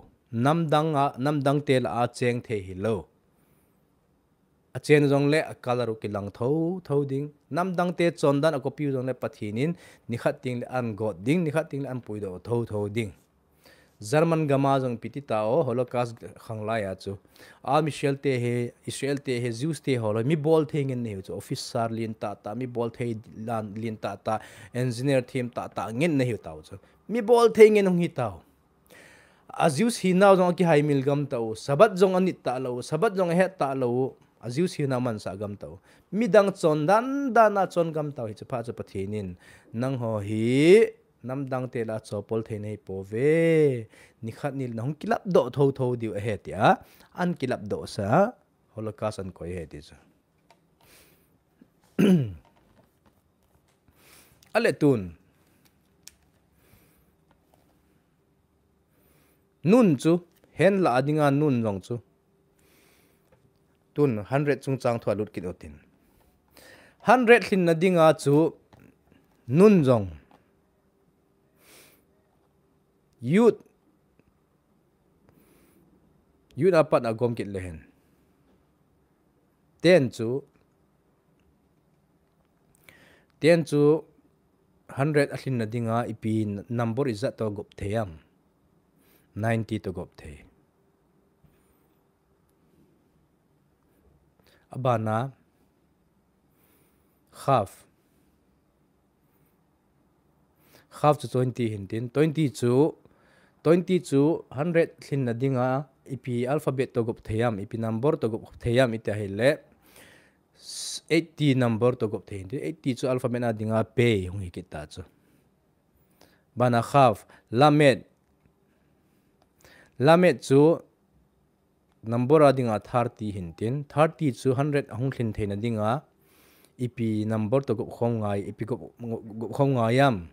namdang te la a cheng the hi lo a chen jong le color ki lang tho ding namdang te chondan a copy jong le pathinin ni khat ting le an god ding ni khat ting le an pui do tho ding German gama jong piti tao holocaust khangla ya chu a michel te he israel te he jews te holo mi bol thengin ne chu officer lin ta mi bol thei lan lin ta engineer team ta ngin ne hi tao chu mi bol thengin hung hi tao azius hi naw jong ki hai mil gam tao sabat jong anit ta lo sabat jong he ta lo azius hi na man sa gam tao midang chon dan dana chon gam tao hi chu pha chu pathinin nang ho hi namdang te la chopol the nei po ve ni khat nil nong kilap do tho diu a he tia an kilap do sa holocaust an koi he ti chu ale tun nun chu hen la adinga nun jong chu tun 100 chung chang thwa lut kin otin 100 thin na dinga chu nun jong youth apat agom kit lehen 10 chu 100 athin na dinga ipi number is to gop theyam 90 to gop the abana half to 20 hintin 20 chu 100 thin na dinga ipi alphabet to gop theyam ipi number to gop theyam ita hele 80 number to gop thein 80 chu alphabet na dinga pe hung hikita chu bana half lamet chu number a dinga 30 hintin 30 chu 100 hung thin thein dinga ipi number to gop khom ngai ipi gop khom ngayam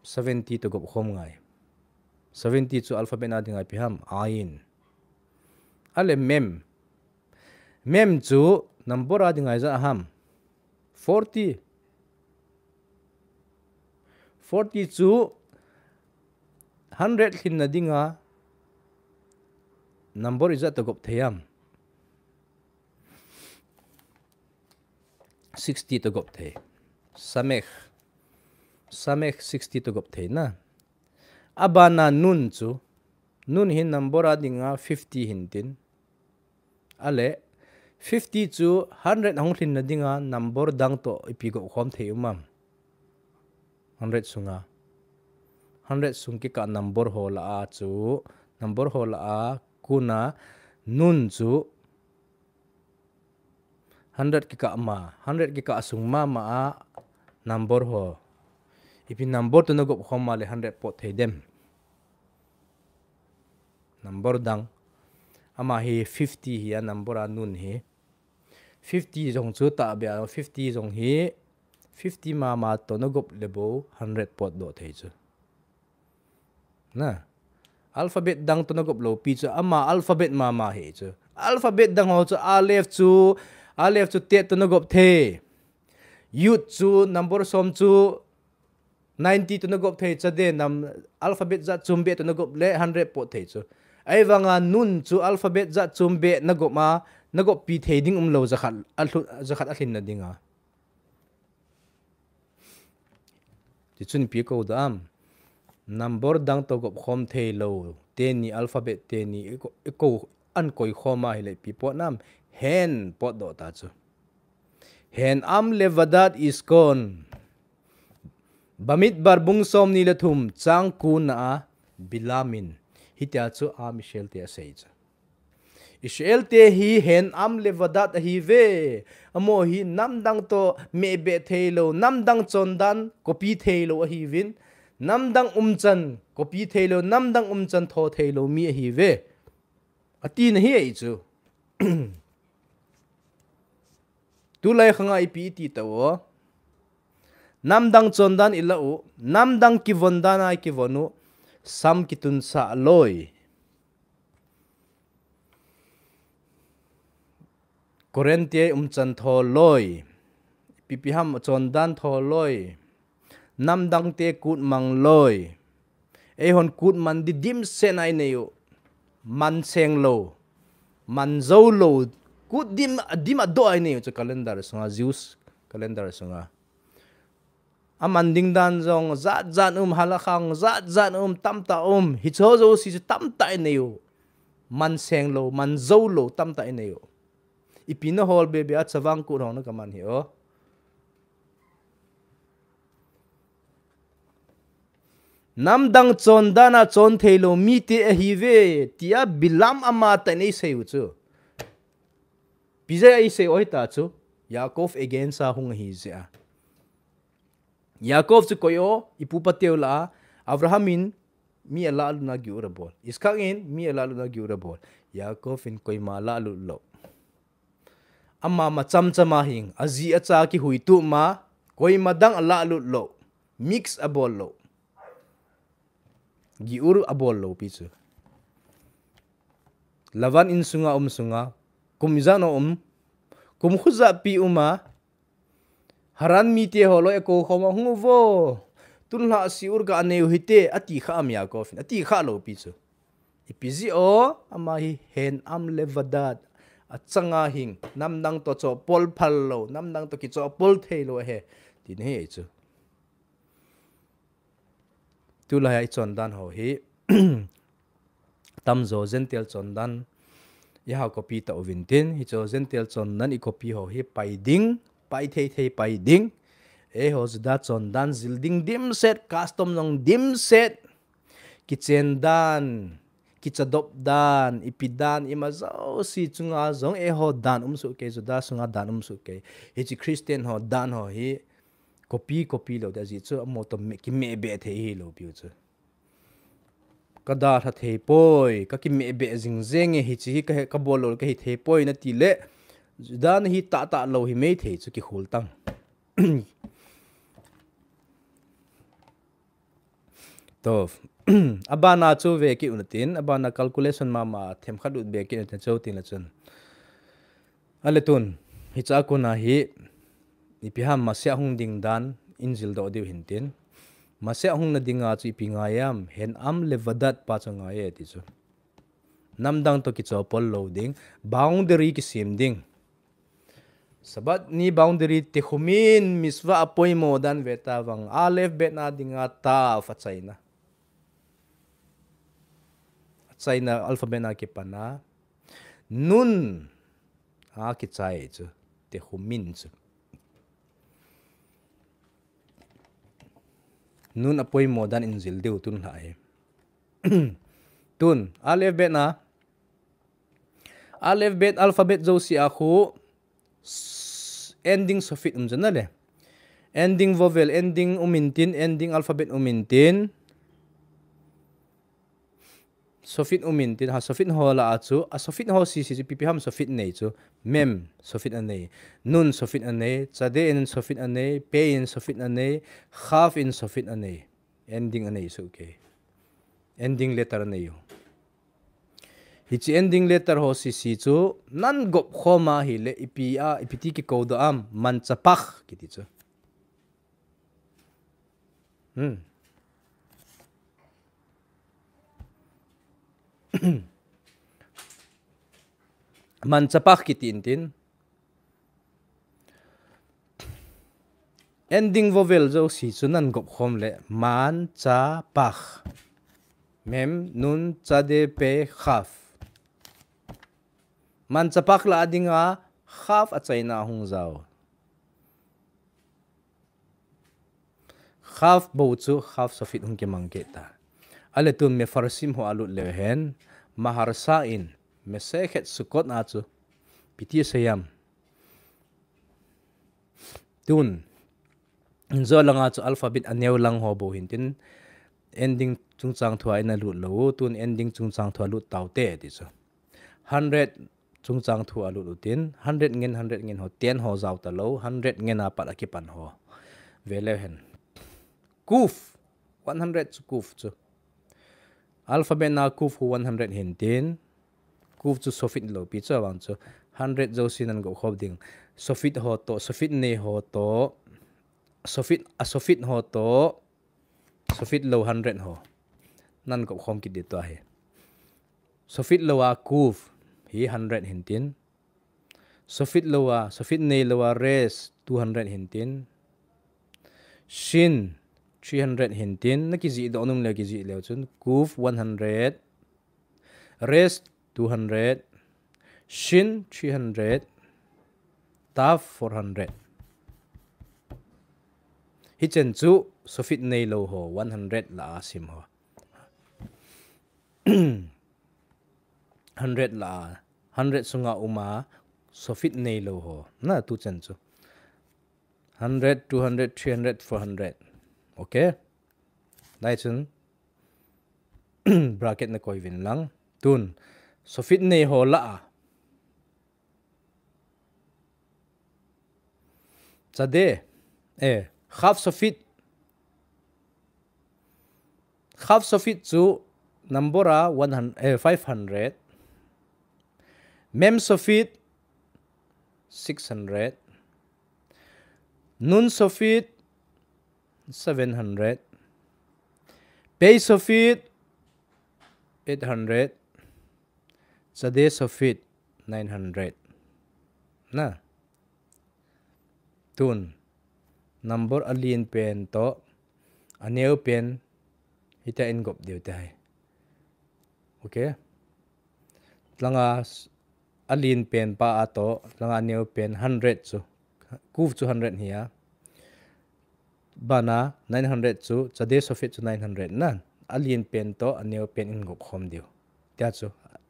70 to gop khom ngai 70 chu alphabet na dinga piham ain ale mem chu number a dinga za ham 40 chu 100 thin na dinga number is to gop theyam 60 to gop thei samekh 60 to gop thei na abana nun chu nun hin number a dinga 50 hintin ale 50 chu 100 hong thin na dinga number dang to ipi go khom thei umam 100 sunga 100 sungki ka number hola a chu number hola a kuna nun chu 100 ki ka ma 100 ki ka sungma ma a number ho ipi number to nagop khom male 100 pot thei dem number dang ama hi 50 hi number a nun hi 50 jong chu ta bia 50 jong hi 50 ma to nagop lebo 100 pot do thei chu na alphabet dang to nagop lo pi chu ama alphabet ma hi chu alphabet dang ho chu alef chu te to nagop the yut chu number som chu 90 to nagop thei chade nam alphabet za chumbe to nagop le 100 pot thei chu ai wanga nun chu alphabet za chumbe nagop pi thei ding lo zakhat athin na dinga ti chun pi ko dam number dang to gop khom thei lo te ni alphabet te ni ko an koi khoma hi le pi po nam hen pot do ta chu hen am levadat is kon bamit barbung som ni lathum chang ku na bilamin hitia chu a michel te sei chu Israel te hi hen am levadat hi ve amo hi namdang to mebe theilo namdang chondan kopi theilo hi vin namdang umchan kopi theilo namdang umchan tho theilo mi hi ve ati na hi ai chu tu lai khanga ipi ti tawo namdang chondan ilau namdang ki vondana ki vonu sam kitun sa loi Korente umchan tho loi pipiham chondan tho loi namdang te kut mang loi hon kut man di dim senai neyo man seng lo man zo lo kut dim ado ai neyo chu calendar sunga zeus calendar sunga amanding dan jong zat halakhang zat tamta hi cho zo si tamta neyo man seng lo man zo lo tamta neyo ipina hol bebe at savang ku rong na kaman hi o namdang chondana chon thelo mi te hi ve tia bilam ama ta nei sei chu pizai ai sei oi ta chu yakov again sa hung hi zia yakov chu koyo ipu pateula abrahamin mi ala lu na giura bol iskangin mi ala lu na giura bol yakov in koi ma la lu lo amma macham chama hing azi acha ki huitu ma koi madang ala lu lo mix abol lo giur abol lo pichu lavan in sunga kumizano kum khuza pi uma haran mi te holo eko khoma hungo tunla siur ga ne hite ati kha am yakov ati kha lo pichu ipizi o ama hi hen am levadat achanga hing namdang to cho pol phal lo namdang to ki cho pol thei lo he tin he chu tu la ai chon dan ho hi tam zo zentel chon dan Iha copy ta ovintin hi cho zentel chon nan I copy ho hi pai ding pai thei pai ding ho Juda chon dan zilding dim set custom nong dim set kitchen dan kichadop dan ipidan imazo si chunga zong ho dan su ke Juda sunga dan su ke hi chi Christian ho dan ho hi copy lo da ji chu mo to ki me be the hi lo piu chu kada tha thei poi ka ki me be jing zeng hi chi ka bolol ka hi thei poi na ti le Juda na hi ta lo hi me thei chu ki khul tang to abana chu ve ki unatin abana calculation mama them khadut be ki ta chu tin la chun aletun hi cha ko na hi ipiham masya hung ding dan injil do de hintin masya hung na dinga chu ipingayam hen am levadat pa changa ye ti chu namdang to ki chopol loading boundary ki sim ding sabat ni boundary te khumin miswa apoi mo dan veta wang alef bet na dinga ta fa chaina alphabet na ki pana nun ki chai chu te khumin chu nun apoi mo dan injil deu tun hai tun alef bet alphabet zo si aku ending sofit janale ending vowel ending umintin ending alphabet umintin sofit umintin ha sofit hola achu a sofit ho si ppm sofit nei chu mem sofit anei nun sofit anei chade in sofit anei pe in sofit anei half in sofit anei ending anei so okay ending letter anei hichi ending letter ho si chu nan gop khoma hi le ipiti ki code am man chapakh kiti chu man chapakh kitintin ending vowel zo si chu nan gop khom le man chapakh mem nun chade pe khaf man chapakh la adinga khaf a chaina hung zau khaf bo chu khaf sofit hung ke mangke ta aletun me farsim ho alut lehen maharsa in me sekhet sukot na chu piti sayam tun zo langa chu alphabet aneu lang ho bo hintin ending chungchang thua ina lut lo tun ending chungchang thua lut taute ti chu 100 chungchang thua lut utin 100 ngen ho 10 ho zaw ta lo 100 ngen a pat akipan ho vele hen kuf 100 chu kuf chu alphabet na kuf 100 hintin kuf chu sofit lo pi chu wang chu 100 zo sinan go khob ding sofit ho to sofit ne ho to sofit ho to sofit lo 100 ho nan go khom ki dit to he sofit lo a kuf hi 100 hintin sofit ne lo a res 200 hintin shin 300 hintin na ki zi do nung le ki zi le chun kuf 100 res 200 shin 300 taf 400 hi chen chu sofit nei lo ho 100 la asim ho 100 la 100 sunga uma sofit nei lo ho na tu chen chu 100 200 300 400 okay dai chun bracket na koi vin lang tun sofit nei ho la chade half sofit chu nambora 500 mem sofit 600 nun sofit 700 pay sofit 800 chade sofit 900 na tun number alien pen to aneu pen hita in gop deu tai okay tlanga alin pen pa ato langa neo pen 100 chu kuf chu 100 hiya bana 900 chu chade sofit chu 900 nan alin pen to aneo pen in gop khom dio tia chu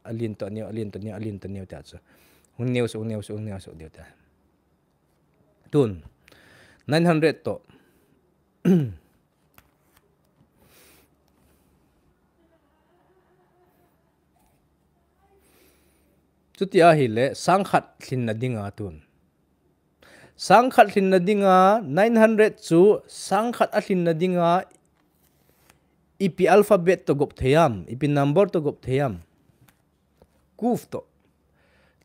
alin to neo alin to neo tia chu hun neo su dio ta tun 900 to chutia hi le sangkhat thlin na dinga tun sangkhat thlin na dinga 900 chu sangkhat a thlin na dinga ipi alphabet to gop theyam ipi number to gop theyam kuf to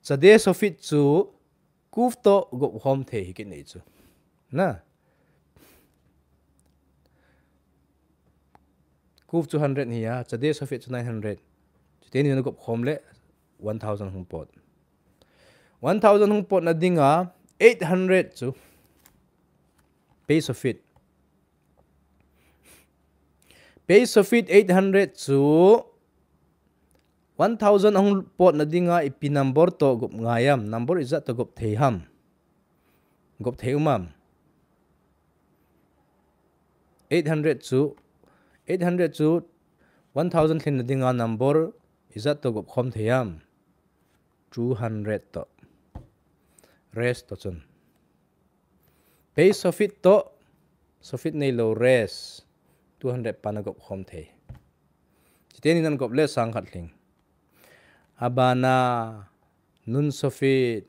chade sofit chu kuf to gop hom the hi ke nei chu na kuf chu 100 hiya chade sofit chu 900 chute ni gop hom le 1000 hung pot 1000 hung pot na dinga 800 chu base of it 800 chu 1000 hung pot na dinga ipi number to gop ngayam number is to gop theiham gop theumam 800 chu 1000 thin na dinga number is to gop khom theyam 200 to rest to chun base of it to sofit nei low rest 200 panagop khom the chiteni nan gop le sang khatling abana nun sofit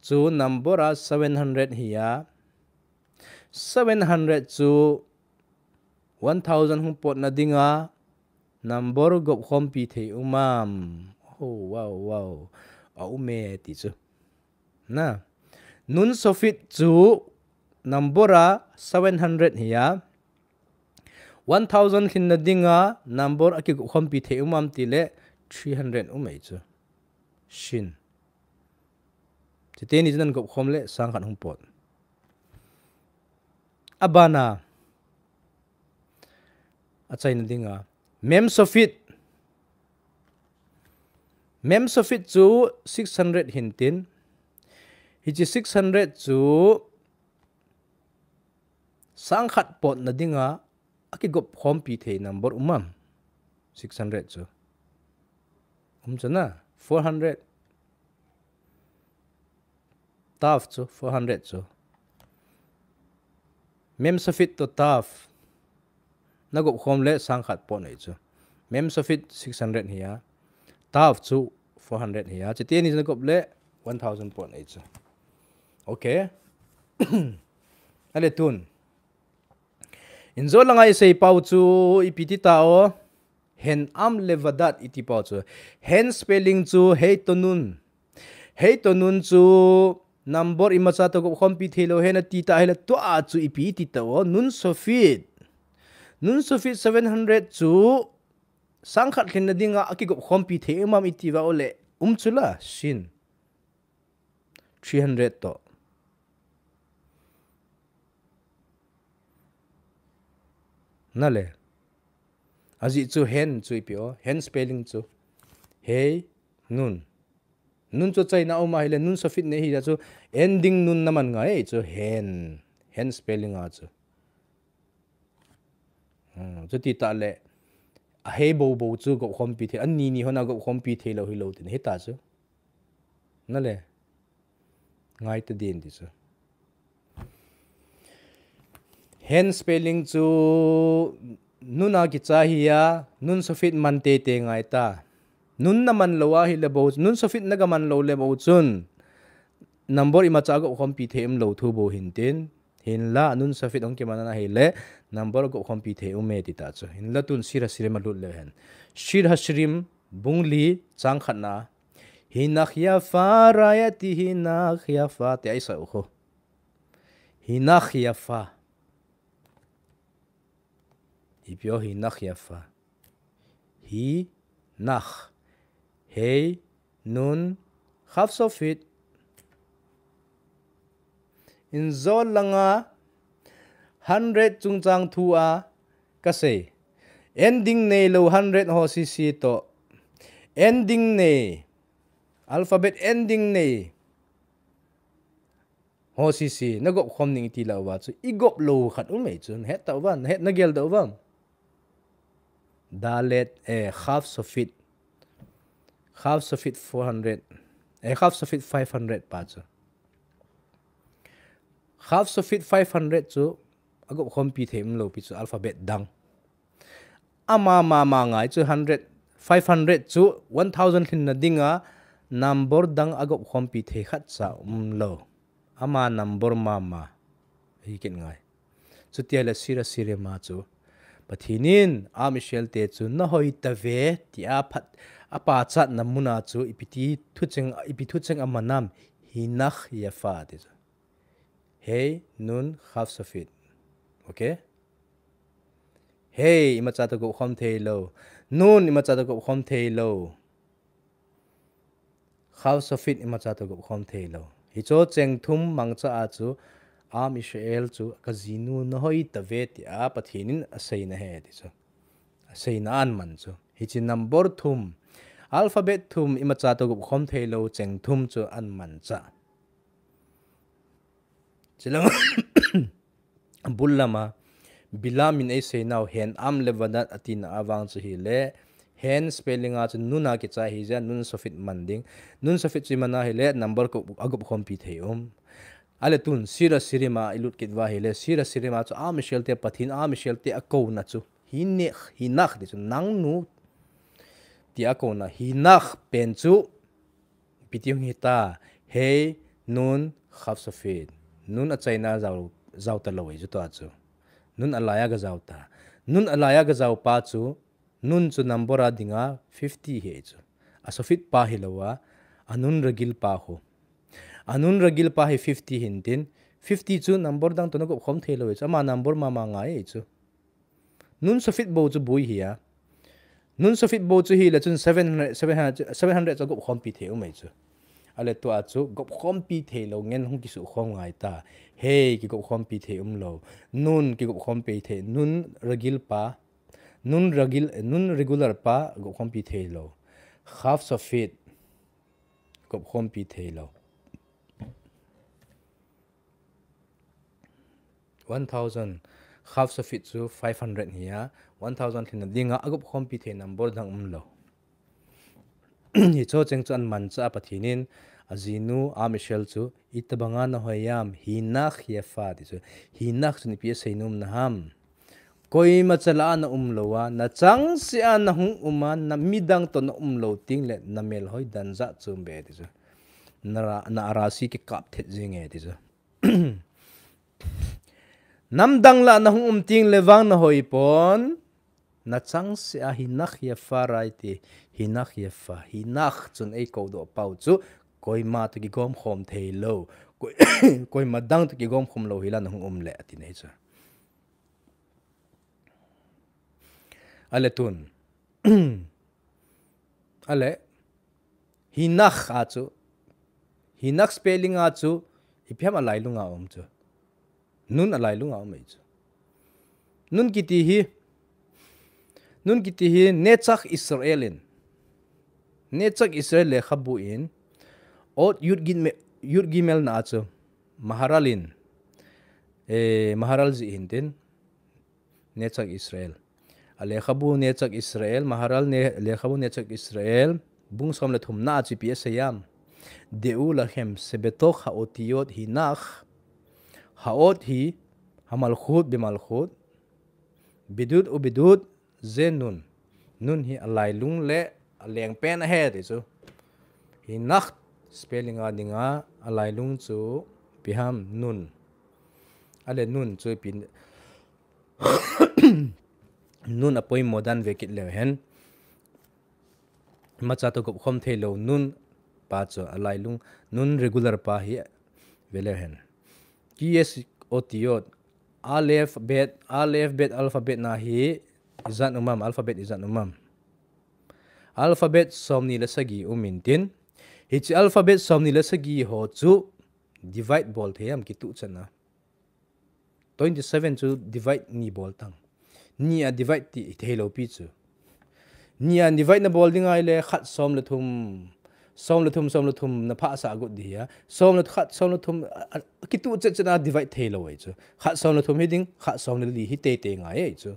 chu number a 700 hiya 700 chu 1000 hung pot na dinga number gop khom pi the umam oh wow aume ti chu na nun sofit chu number a 700 hiya 1000 khin na dinga number aki gop khom pi the umam ti le 300 umei chu shin chiteni jan gop khom le sang khat hung pot abana achai na dinga mem sofit chu 600 hintin hiji 600 chu sangkhat pot na dinga aki gop khom pi the number umam 600 chu chana 400 taf chu 400 chu mem sofit to taf nagop khom le sangkhat pot nei chu mem sofit 600 hiya taf chu 400 hiya chiteni nagop le 1000 pot nei chu okay ale tun inzo langa isei pau chu ipiti tao hen am levadat iti pau chu hen spelling chu hei to nun chu number imacha to gop khom pi thelo hen ti ta hela to a chu ipiti tao nun sofit 700 chu sangkhat khin na dinga aki gop khom pi the imam iti wa ole chula shin 300 to nale aji chu hen chu ipio hen spelling chu hey nun chu chai na oma hile nun sofit ne hi chu ending nun naman nga e chu hen spelling a chu chu ti ta le a hey bo chu go khom pi the an ni hona go khom pi the lo hi lo tin he ta chu nale ngai ta din ti chu hen spelling chu nuna ki cha hiya nun sofit man te ngai ta nun na man lowa hi le bo nun sofit na ga man lo le bo chun number ima cha go khom pi the em lo thu bo hin tin hin la nun sofit ong ke manana hi le number go khom pi the ume ti ta chu hin la tun sira ma lut le hen shir hashrim bungli chang khatna hinakh ya fa rayati hinakh ya fa te ai sa kho hinakh ya fa ipyo hinakh ya fa hi nakh hey nun khaf sofit in zol langa 100 chungchang thua ka se ending nei lo 100 ho si to ending ne alphabet ending ne ho si na gop khom ning ti lawa chu igop lo khat mai chun het tawan het na gel dawam dalet half sofit 400 half sofit 500 pa chu half sofit 500 chu agop khom pi them lo pi chu alphabet dang ama ngai chu 100 500 chu 1000 thin na dinga number dang agop khom pi the khat cha lo ama number mama hi ken ngai chu tiala sira ma chu pathinin a michel te chu na hoi ta ve ti a phat apa chat namuna chu ipiti thucheng amanam hinakh yafa te hey nun half sofit okay hey imacha to go khom thei lo nun imacha to go khom thei lo half sofit imacha to go khom thei lo hi cho cheng thum mangcha a chu am israel chu kazinu na hoi ta ve ti a pathinin asei na he ti chu asei na an man chu hi chi number thum alphabet thum imacha to go khom thei lo cheng thum chu an man cha chilang bullama Bilaam in say now hen am levanat atin awang chu hi le hen spelling a chu nuna ki cha hi ja nun sofit manding nun sofit chi mana hi le number ko agup khom pi thei ale tun sira sirima ilut kit wa hi le sira sirima chu a michel te pathin a michel te a ko na chu hi ne hi nakh de chu nang nu ti a ko na hi nakh pen chu pitiung hi ta hey nun half sofit nun a chaina zaw ta loi chu to chu nun alaya ga zawta nun alaya ga zaw pa chu nun chu number a dinga 50 he chu asofit pa hilowa anun ragil pa ho anun ragil pa he 50 hintin 50 chu number dang to ko khom thelo chu ama number mama nga e chu nun sofit bo chu bui hiya nun sofit bo chu hi la chun 700 chu ko khom pi the umai chu ale to a chu gop khom pi the lo ngen hung ki su khom ngai ta hey ki gop khom pi the lo nun ki gop khom pi the nun ragil pa nun regular pa gop khom pi the lo half sofit gop khom pi the lo 1000 half sofit chu 500 hiya 1000 thina dinga agop khom pi the number dang lo hi cho cheng chan man cha pathinin azinu a michel chu itabanga na hoyam hinakh yafa ti chu hinakh chu ni pi seinum na ham koi ma chala na lowa na chang si an hung na midang to na lo ting le na mel hoi dan za chum be ti chu na arasi ki kap thet jing e ti chu namdang la na hung ting le wang na hoi pon na chang si a hinakh yafa rai ti hinakh yafa hinakh chun ei ko do pau chu koi ma to ki gom khom thei lo koi ma dang to ki gom khom lo hila na hung le ati nei cha ale tun ale hinakh a chu hinakh spelling a chu ipyam alai lunga chu nun alai lunga mai chu nun kiti hi nechak israelin nechak israel le khabu in ot yud gimel na chu maharalin maharal zi hintin nechak israel ale khabu nechak israel maharal ne le khabu nechak israel bung som le thum na chi pi sayam deu la hem sebetok ha otiot hinakh haot hi hamal khut bimal khut bidut u bidut zenun nun hi alai lung le aleng pen a he ti chu hinakh spelling a dinga alai lung chu piham nun ale nun chu pin nun apoi modern vekit le hen macha to gop khom thelo nun pa chu alai lung nun regular pa hi vele hen ks otiot alphabet alphabet na hi izan alphabet izan alphabet somni la sagi umintin hichi alphabet somni la sagi ho chu divide bol theyam ki tu chana 27 chu divide ni bol tang ni a divide ti thelo pi chu nia divide na bol ding ai le khat som le thum na pha sa gut dia som le khat som le thum kitu che chana divide thei lo ai chu khat som le thum hi ding khat som le li hi te ngai ai chu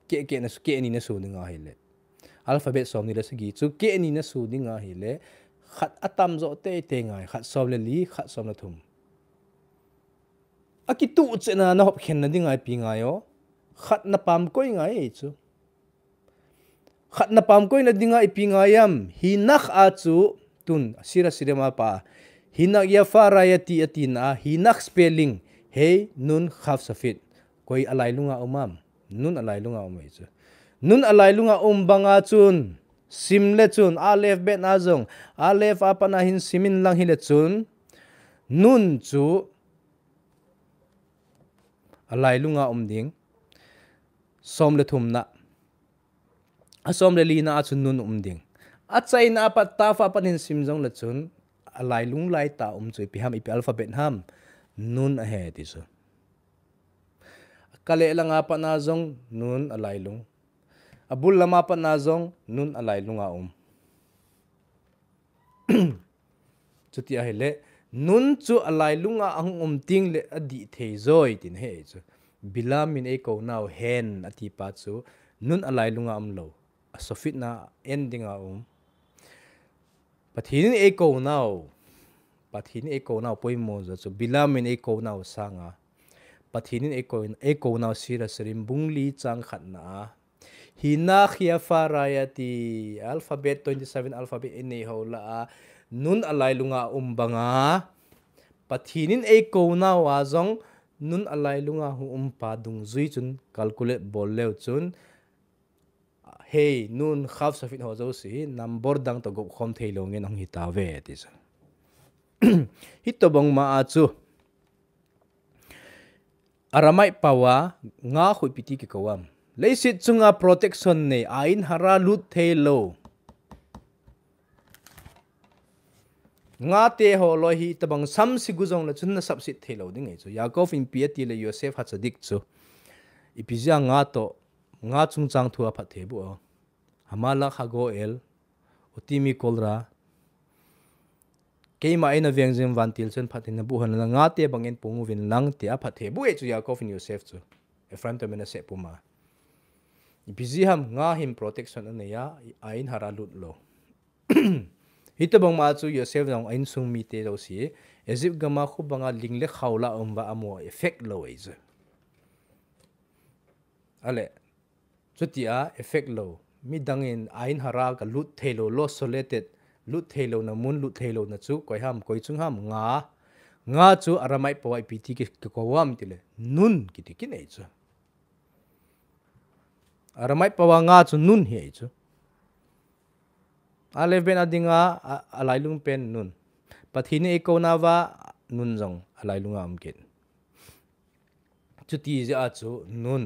ke na ke ni na su ding ai le alphabet som ni le sagi chu ke ni na su ding ai le khat atam zo te ngai khat som le li khat som le thum akitu che na na hop khen na ding ai pi ngai yo khat na pam koi ngai chu khat na pam koi na dinga ipinga yam hinak a chu tun sira sirema pa hinak ya farayati atina hinak spelling hey nun khaf safit koi alai lunga umam nun alai lunga umai chu nun alai lunga banga chun simle chun alef bet na jong alef apana hin simin lang hile chun nun chu alai lunga ding som le thum na asom le li na chun nun ding a chai na pa ta fa panin sim jong le chun alai lung lai ta chui pi ham ipi alphabet ham nun a he ti so kale langa pa na jong nun alai lung abol lama pa na jong nun alai lunga chuti a hele nun chu alai lunga ang ting le adi thei zoi tin he chu bilam min e ko now hen ati pa chu nun alai lunga lo sofit na ending pathin e ko now poimo zo bilam min e ko now sanga pathin e ko now sira serim bungli chang khat na hina khia farayati alphabet 27 alphabet ine hola nun alai lunga banga pathin e ko now a jong nun alai lunga hu pa dung zui chun calculate bol leo chun hey nun khaf safit ho zo si number dang to go khom thei lo nge nang hita ve ti sa hito bang ma a chu aramai pawa nga khui piti ki kawam leisit chunga protection ne ain hara lut thei lo nga te ho lo hi tabang sam si guzong la chun na subsit thei lo ding ei chu yakov in piati le yosef ha chadik chu ipizia nga to nga chung chang thua pha the bu hamala khago el utimi kolra keima ina vengjim vantil chen phatin bu han nga te bangin pungu vin lang te a pha the bu e chu yakov in yosef chu efraim to mena se puma ipizi ham nga him protection ane ya ain hara lut lo hitabang ma chu yosef jong ain sung mi te lo si ezip gama khu banga lingle khawla umwa amo effect lo e chu ale chutia effect lo mi dangin ain hara ka lut thelo lo solated lut thelo na mun lut thelo na chu koi ham koi chung ham nga chu aramai pawai piti ki ko wam tile nun kitikin ei chu aramai pawa nga chu nun hi ei chu alef ben adinga alailung pen nun pathini e ko na wa nun jong alailunga amkin chuti ja chu nun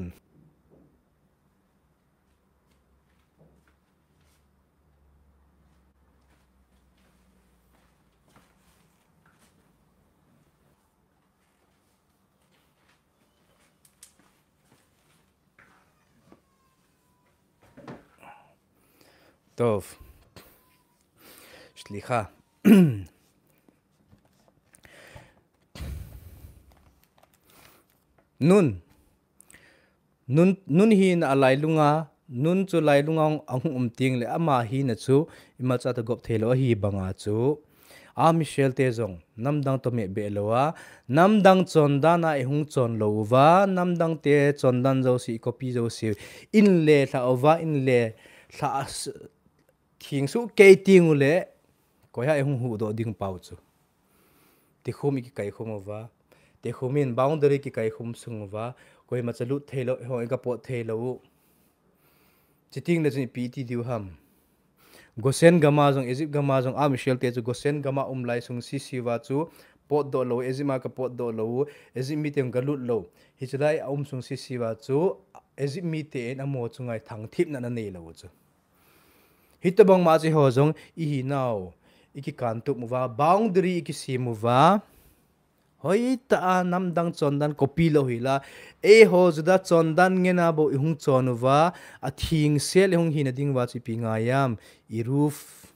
טוב, סליחה. nun hi na alai lunga nun chu lai lunga ang ting le ama hi na chu imacha ta gop thelo hi banga chu a michel te jong namdang to me be lowa namdang chonda na e hung chon lowa namdang te chondan jo si copy jo si in le tha ova in le tha thing su ke ting le ko ya e hung hu do ding pau chu ti khumi ki kai khumova te khumin boundary ki kai khum sungwa koi ma chalu thelo ho ga po thelo chiting na jin pt diu ham gosen gama jong egypt gama jong a michel te chu gosen gama lai sung si siwa chu pot do lo ezima ka pot do lo ezim mi tem galut lo hichrai sung si siwa chu ezim mi te en amo chungai thang thip na nei lo chu hitabang ma chi ho jong I hi naw iki kan tu muwa boundary iki si muwa hoi ta namdang chondan kopilo hila ho juda chondan ngena bo ihung chonuwa athing sel ihung hinading wa chi pingayam iruf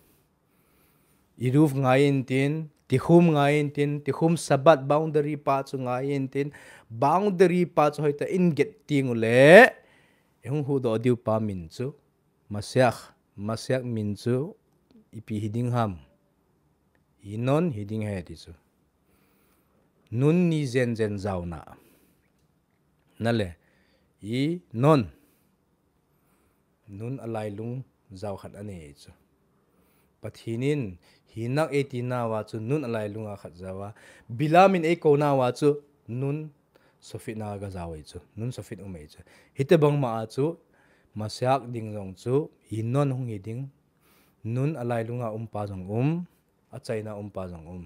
ngayin tin tihum sabat boundary pa chu ngayin tin boundary pa chu hoita in get ting ule ehung hu do diu pa min chu masyak min chu ipi hiding ham inon hiding he ti chu nun ni zen zauna nale i nun alai lung zau khat ane chu pathinin hinak etina wa chu nun alai lunga khat zawa bilamin ko na wa chu nun sofit na ga zawai chu nun sofit umei chu hite bang ma chu masyak ding jong chu hinon hung hiding nun alai lunga pa jong achaina pa jong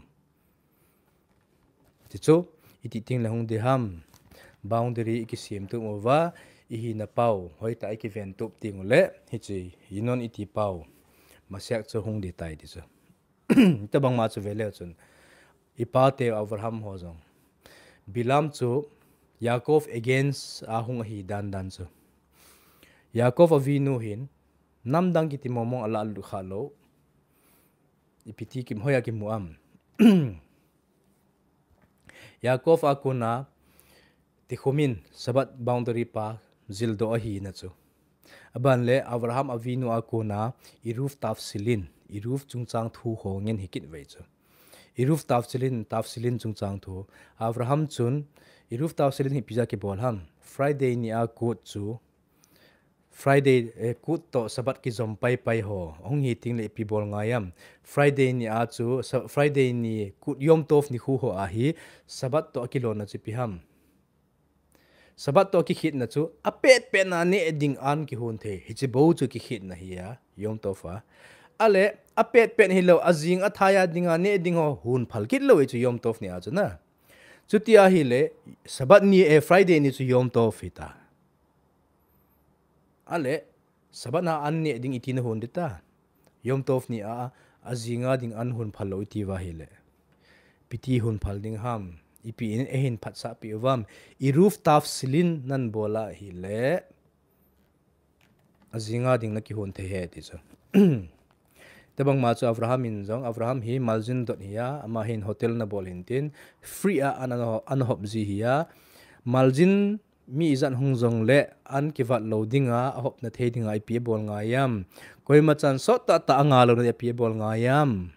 ti chu iti ting la hung de ham boundary ki sim tu wa i hi na pau hoi ta ki ven tup ting le hi chi hinon iti pau masyak chu hung de tai ti chu ta bang ma chu vele chun ipa te abraham ho jong bilam chu yakov against ahung hi dan chu yakov avinu hin namdang ki timomong ala lu khalo ipiti kim hoya kim muam yakov akuna tikhumin sabat boundary pa zildo hi na chu aban le abraham avinu akuna iruf tafsilin iruf chungchang thu hongen hikit wei chu iruf tafsilin chungchang thu abraham chun iruf tafsilin hi pija ki bol ham friday ni a kut chu friday kut to sabat ki zompai pai ho ong hi ting le pi bol ngayam friday ni a chu friday ni kut yom tof ni khu ho a hi sabat to ki lona chi pi ham sabat to ki khit na chu apet pe na ne eding an ki hun the hi chi bo chu ki khit na hi ya yom tofa ale apet pen hi lo azing athaya dinga ne ding ho hun phal kit lo chu yom tof ni a chu na chutia hi le sabat ni friday ni chu yom tof ita ale sabat na an ne ding itina hun dita yom tof ni a azinga ding an hun phal lo ti wa hi le piti hun phal ding ham ipi in ehin phatsa pi wam iruf tafsilin nan bola hi le azinga ding na ki hun the he ti chu tabang ma chu abraham in jong abraham hi maljin dot hiya ama hin hotel na bol hin tin free a an hop ji hiya maljin mi izan hung jong le an ki vat loadinga a hop na the dinga ipi bol nga yam koi ma chan so ta anga lo na ipi bol nga yam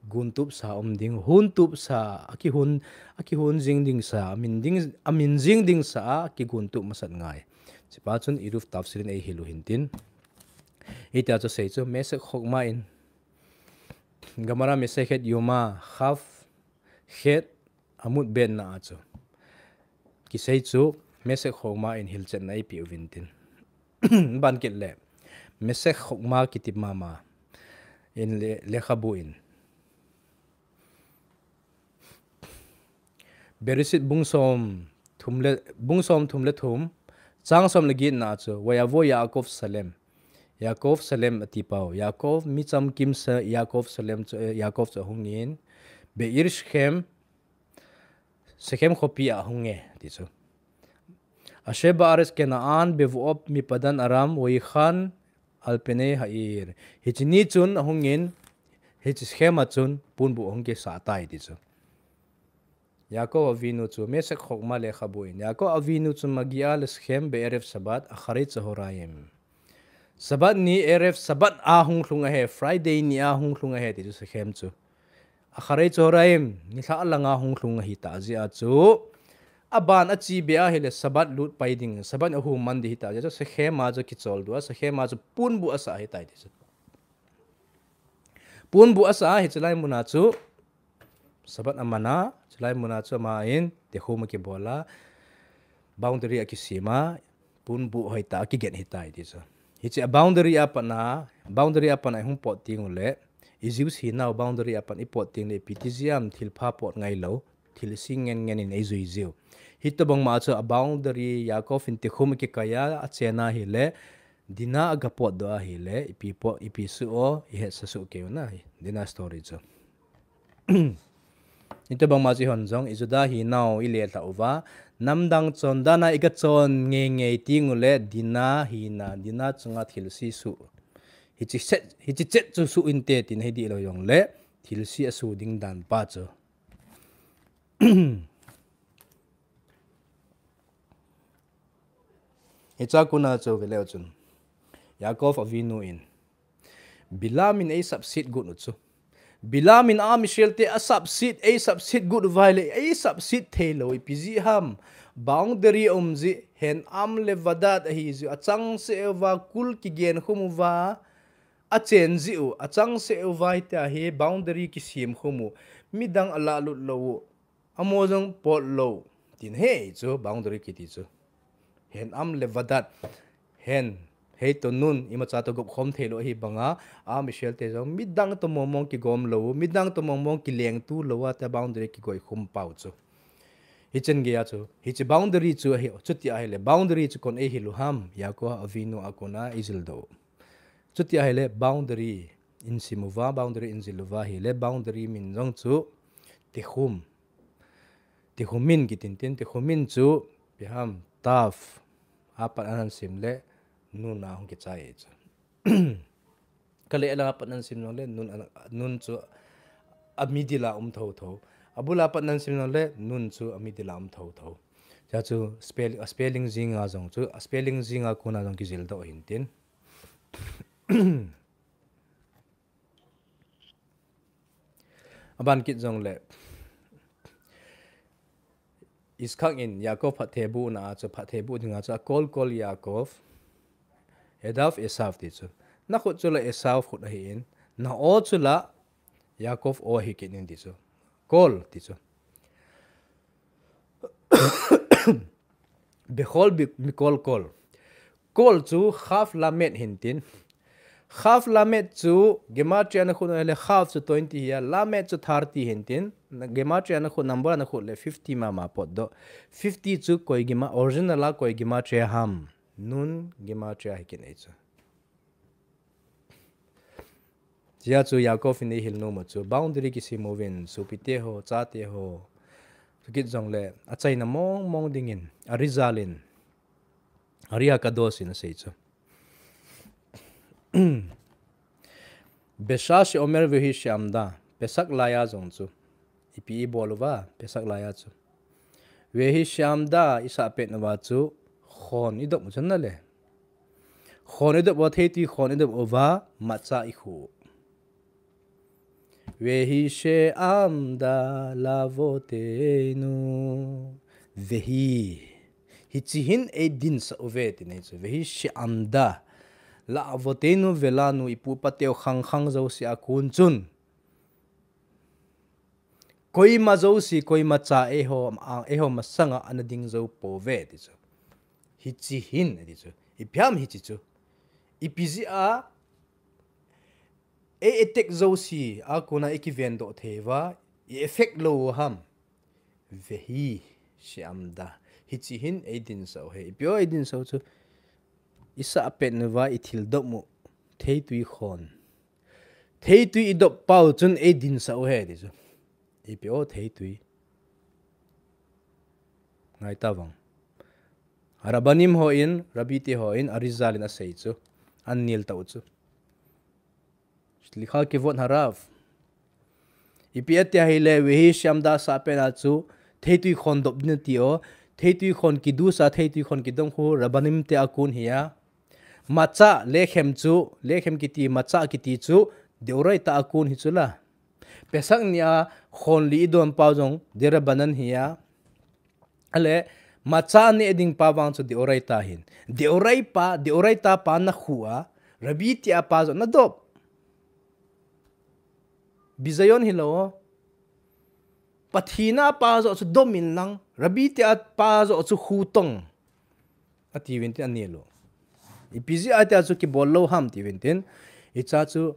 guntup sa ding huntup sa aki hun jing ding sa amin jing ding sa ki guntup masat ngai sipa chun iruf tafsirin ei hilu hintin ita cho sei chu mese khokma in gamara mese het yoma khaf het amut ben na chu ki sei chu mese khokma in hilchen nai pi uvintin ban kit le mese khokma kitip mama in le khabu in berisit bungsom thumle thum changsom lagi na chu wayavo yakov salem atipau yakov micham kimsa yakov salem yakov cha hungin beir sechem khopi a hunge ti chu asheba ares kenaan bevuop mi padan aram wai khan alpene hair hichni chun hungin hichschema chun punbu hongke sa tai ti chu yakov avinu chu mesek khokma le khabuin yakov avinu chu magia le schem be eref sabat akhari chahorayem sabat ni eref sabat a hung hlunga he friday ni a hung hlunga he ti chu schem chu akhari chahorayem ni tha alanga hung hlunga hi ta ji a chu aban achi be a hele sabat lut paiding sabat hu mandi hi ta ja schem ma chu kichol du schem ma chu punbu asa hi tai ti chu punbu asa hi chlai muna chu sabat amana chlai muna chu main te khoma ki bola boundary akisima punbu hoita ki gen hitai ti chu hichi boundary apana hung pot ting le izius hi now boundary apan ipot ting le ptziam thilpha pot ngai lo thil singen ngen in ezui ziu hitobang ma chu boundary yakov in te khoma ki kaya achena hi le dina agapot do hi le ipi su o i he sa su ke na dina story chu ito bang maji honjong ijuda hi naw ile ta uwa namdang chon dana iga chon nge tingule dina hi na dina chunga thilsi su hichi chet chu su inte tin hedi lo yong le thilsi asu ding dan pa chu hicha kuna chu vele chun yakov avinu in Bilaam in a subsit good chu Bilaam in Michelle te a subsit good vile a subsit thelo ipizi ham boundary omzi hen le vadat hi zu achang se wa kul ki gen khumuwa a chen ziu achang se wa ita he boundary ki sim khumu midang ala lut lo amojong pot lo tin he chu boundary ki ti chu hen le vadat hen hei to nun imacha to gop khom thelo hi banga Michelle te jong midang to momong ki gom lo midang to momong ki leng tu lo wa ta boundary ki goi khum pau chu hichen ge ya chu hichi boundary chu hi chuti a hele boundary chu kon e hilu ham yako avinu akona izil do chuti a hele boundary in simuwa boundary in ziluwa hele boundary min jong chu tikhum tikhumin gitin tikhumin chu biham taf apan anan simle nun na hong kichai chu kale ala panan sim no le nun chu amidila tho abula panan sim no le nun chu amidila tho ja chu spelling zinga jong chu spelling zinga kuna jong ki zil do hintin aban kit jong le iskang in yakov phathebu na chu phathebu dinga cha kol yakov Edav Esav ti chu na khut chula Esav khut hi in na o chula Yakov o hi kin ti chu kol ti chu behol bi kol chu half lamet hintin half lamet chu gematria na khut le half chu 20 ya lamet chu 30 hintin gematria na khut number na khut le 50 ma pot do 50 chu koi gema original la koi gematria ham nun gematria hikin echa jia chu yakov in hil no ma chu boundary ki simovin supite ho chate ho tukit jong le achai na mong dingin arizalin aria kadosin sei chu beshash omer vehi shamda pesak laya jong chu ipi bolwa pesak laya chu vehi shamda isa pet na wa chu khon idop mu channa le khon idop wa theti khon idop ova macha ikhu vehi she amda lavotenu vehi hichihin e din sa ovet ne chu vehi she amda lavotenu velanu ipu pateu khang zo si akun chun koi ma zo si koi macha eho masanga anading zo po ve ti chu hichihin edi chu ipyam hichi chu ipizi a etek zo si akuna ekivendo theva effect lo ham vehi shamda hichihin edin so he ipyo edin so chu isa apenwa ithil do mu thei tui khon thei tui idop pau chun edin so he di chu ipyo thei tui ngai tawang Rabanim ho in, Rabiti ho in, Arizalin asay chu, Anil tau chu. Likha kivot haraf. Ipiat ya hile wehi shamda sa pena chu, Theitui khon dop din tio, Theitui khon kidu sa Theitui khon kidong hu, Rabanim te akun hiya. Macha lekhem chu, lekhem kiti macha kiti chu, Deurai ta akun hichula. Pesang niya khon li idon paujong, Derabanan hiya. Ale, macha ni eding pawang chu deurai ta hin deurai ta pa na khuwa rabiti apa zo na dop bizayon hilo pathina pa zo chu domin lang rabiti at pa zo chu khutong ati wintin anilo ipizi ata chu ki bollo ham ti wintin icha chu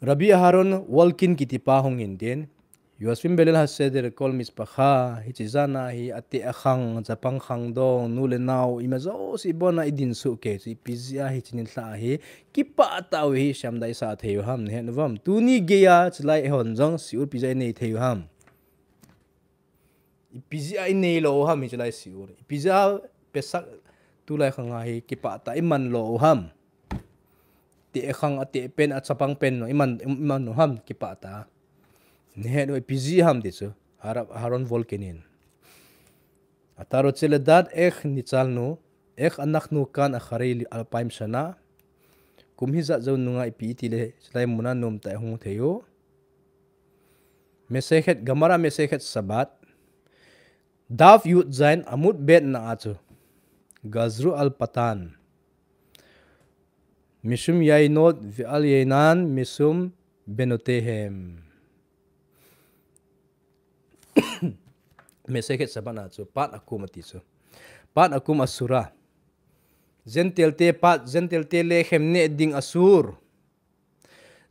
rabi haron walkin kiti pa hongin den Yuaswim belel haseder kol mispacha hichizana hi ati akhang japang khang dong nulenau imazo si bona idin su ke si pizia hichinin tla hi kipa taw hi shamdai sa theu ham ne novam tuni geya chlai honjong siur pizai nei theu ham pizia nei lo ham hi chlai siur pizia pesak tulai khanga hi kipa ta iman lo ham ti akhang ati pen at sapang pen no iman no ham kipa ta ne no pizia ham dicho haron volkenin ataro cheledat nichal no anak nu kan akharei alpaim sana kumhiza zo nunga ipiti le slai muna nom ta hung theo mesekhet gamara mesekhet sabat dav yut zain amut bet na achu gazru al patan misum yainot vi al yainan misum benotehem mesekhet sabana chu pat akum ati chu pat akum asura zentelte pat zentelte lechem ne ding asur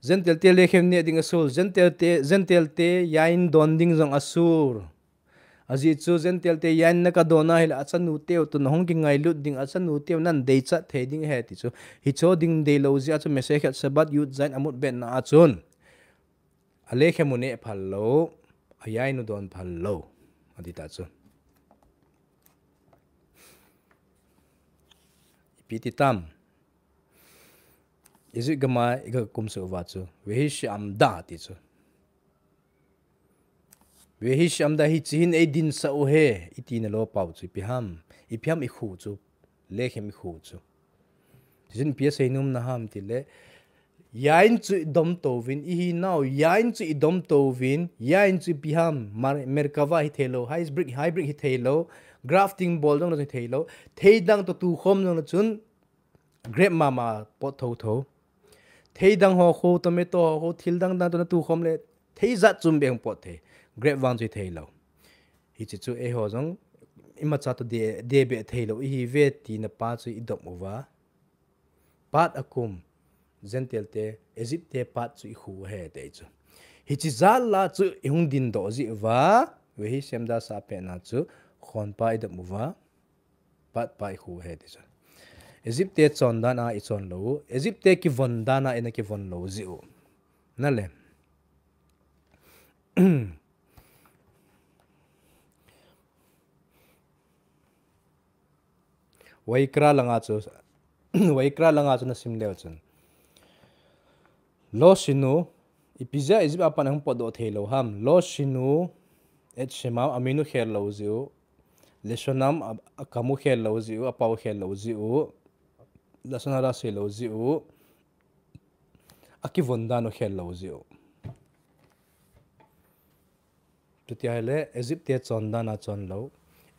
zentelte lechem ne ding asur zentelte yain don ding jong asur aji chu zentelte yain na ka dona hil achanu teu tu nohong ki ngai lut ding achanu teu nan dei cha the ding he ti chu hi cho ding dei lo ji achu mesekhet sabat yut zain amut ben na achun alekhemune phallo ayainu don phallo adita chu ipiti tam izu gama iga kumso wa chu vehish amda ti chu vehish amda hi chin e din sa o he itina lo pau chu piham iphiam I khu chu lekhem I khu chu jin pia seinum na ham ti le yain chu dom to win I now yain chu dom to win yain chu piham merkava hi thelo hybrid hi thelo grafting bol dong na thelo theidang to tu khom no chun grape mama pot tho theidang ho kho tomato ho thildang dang to na tu khom le theizat chum beng pot the grape wang chu thelo hi chu e ho jong imacha to de be thelo hi vet ti na pa chu idom over pat akum zentelte Egypte pat chu khu he te chu hi chi zal la chu hung din do ji wa we hi semda sa pe na chu khon pa ida muwa pat pa khu he te chu Egypte chonda na I chon lo Egypte ki vonda na ena ki von lo ji u na le waikra langa chu na sim le chun lo sinu ipizia izib apan ang podo thelo ham lo sinu et shema aminu khel lo ziu lesonam akamu khel lo ziu apau khel lo ziu lasonara se lo ziu akivonda no khel lo ziu tutia le Egypte chonda na chon lo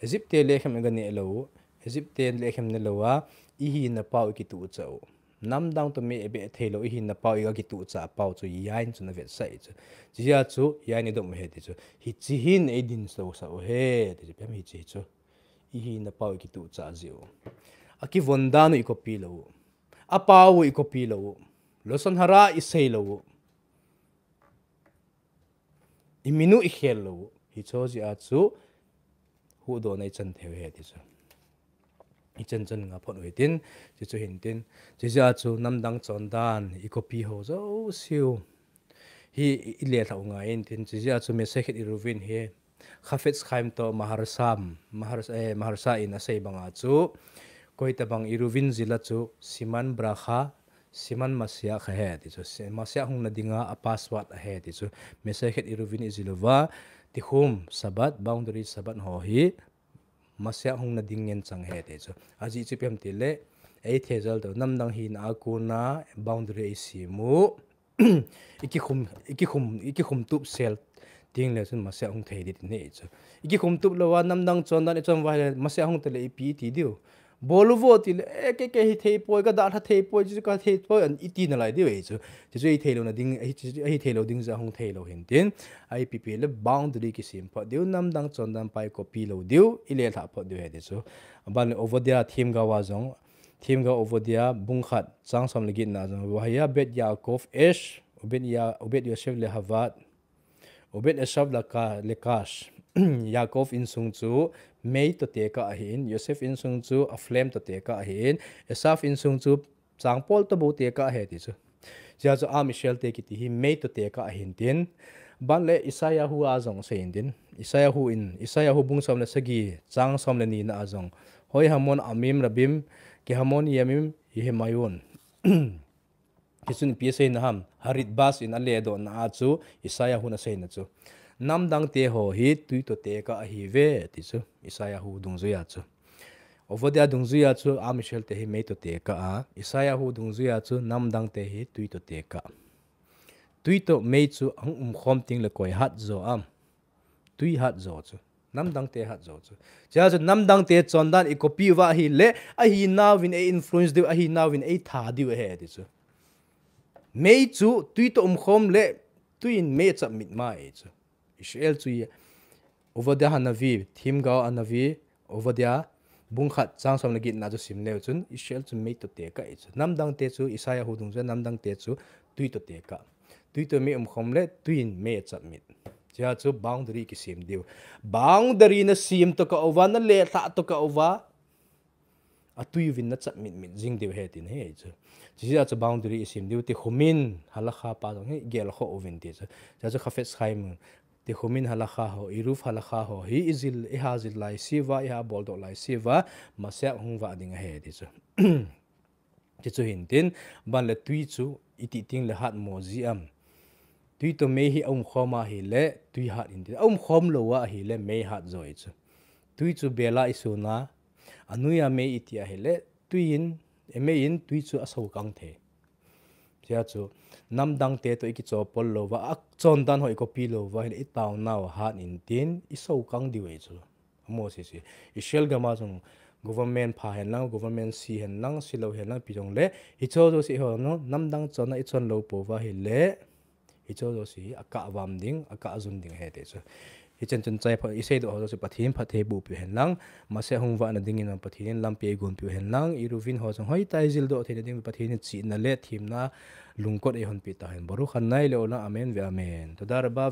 Egypte lechem gani lo Egypte lechem ne lowa ihi na pau ki tu chau Namdang to me ebe thelo hi na pau iga gitu cha pau chu yain chu na vet sai chu jia chu yain dom he ti chu hi chi hin edin so sa o he ti pem hi chi chu hi na pau gitu cha jiu aki vonda no ikopi lo a pau ikopi lo loson hara isei lo iminu I khel lo hi cho jia chu hu do nei chan theu he ti chu ichan nga phon wetin chu hintin jija chu namdang chondan ikopi ho zo siu hi ile thau nga in tin jija chu mesekhet iruvin he khafets khaim to maharsa in asei banga chu koita bang iruvin zila chu siman brakha siman masya kha he ti chu masya hung na dinga a password a he ti chu mesekhet iruvin izilova tikhum sabat boundary sabat ho hi masya hung na dingen chang he te chu aji chu pem ti le ei thejal to namdang hi na akuna boundary simu iki khum tup sel ting le chun masya hung thei dit ne chu iki khum tup lo wa namdang chon dan chon wa masya hung te le pi ti diu boluvo ti le ke hi thei poi ka da tha thei poi chu ka thei poi an iti na lai diu chu chu ei thelo na ding ei thelo ding za hung thelo hin tin ipp le boundary ki sim pho diu namdang chon dan pai copy lo diu ile tha pho diu he de chu ban over there thim ga wa jong thim ga over there bungkhat chang som legit na jong wa ya bet yakov es obed yosef le havat obet eshav laka lekash Yaakov in sung chu mei to te ka hin Yosef in sung chu aflem to te ka hin Esaf in sung chu changpol to bo te ka he ti chu sia chu a Michel te ki ti hi mei to te ka hin tin ban le Isaiah hu a jong se in din Isaiah hu bung som la sagi chang som la ni na ajong hoi hamon amim rabim ki hamon yamim hi mayon kisun pse na ham harit bas in ale do na chu Isaiah hu na se na chu Namdang te ho hi tui to te ka hi ve ti chu Isaiah hu dung zu ya chu ovodia dung zu ya chu a Michel te hi mei to te ka a Isaiah hu dung zu ya chu Namdang te hi tui to te ka tui to mei chu ang khom ting le koi hat zo am tui hat zo chu Namdang te hat zo chu cha chu Namdang te chondan i copy wa hi le a hi now in a influence de a hi now in a tha di he ti chu mei chu tui to khom le tui in mei cha mit ma e chu Israel chu over there hanavi thim gao anavi over there bung khat chang som lagi na chu sim leu chun Israel chu mei to te ka e chu Namdang te chu Isaiah hu dung chu Namdang te chu tui to te ka tui to me khom le tui in mei cha mit cha chu boundary ki sim deu boundary na sim to ka over na le tha to ka over a tui vin na cha mit jing deu he tin he chu chỉ là cho boundary sim deu te khumin halakha pa dong he gel kho ovin te cha cha khafes khaim te khumin halakha ho iruf halakha ho hi izil e hazil lai siwa e abol do lai siwa masya hungwa ding he ti chu ti chu hin tin ban le tui chu iti ting le hat mo ji am tui to me hi khoma hi le tui hat in khom lo wa hi le me hat zoi chu tui chu bela isuna anuya me itia hi le tui in in tui chu aso kang the sia chu Namdang te to iki chopol lo wa ak chon dan hoi ko pi lo wa i taw naw han in tin i so kang di we chu mo si Israel gama jong government pha hen lang government si hen lang silo hen lang pi jong le i cho jo si ho no Namdang chona i chon lo po wa hi le i cho jo si aka wam ding aka azun ding he te chu hi chen chen chai pha isei do ho se pathin phathe bu pi hen lang ma se hungwa na ding in pathin lam pe gun pi hen lang i ruvin ho jong hoi tai zil do the ding pathin chi na le thim na lungkot e hon pi ta hen boru khan nai le ola amen ve amen to dar ba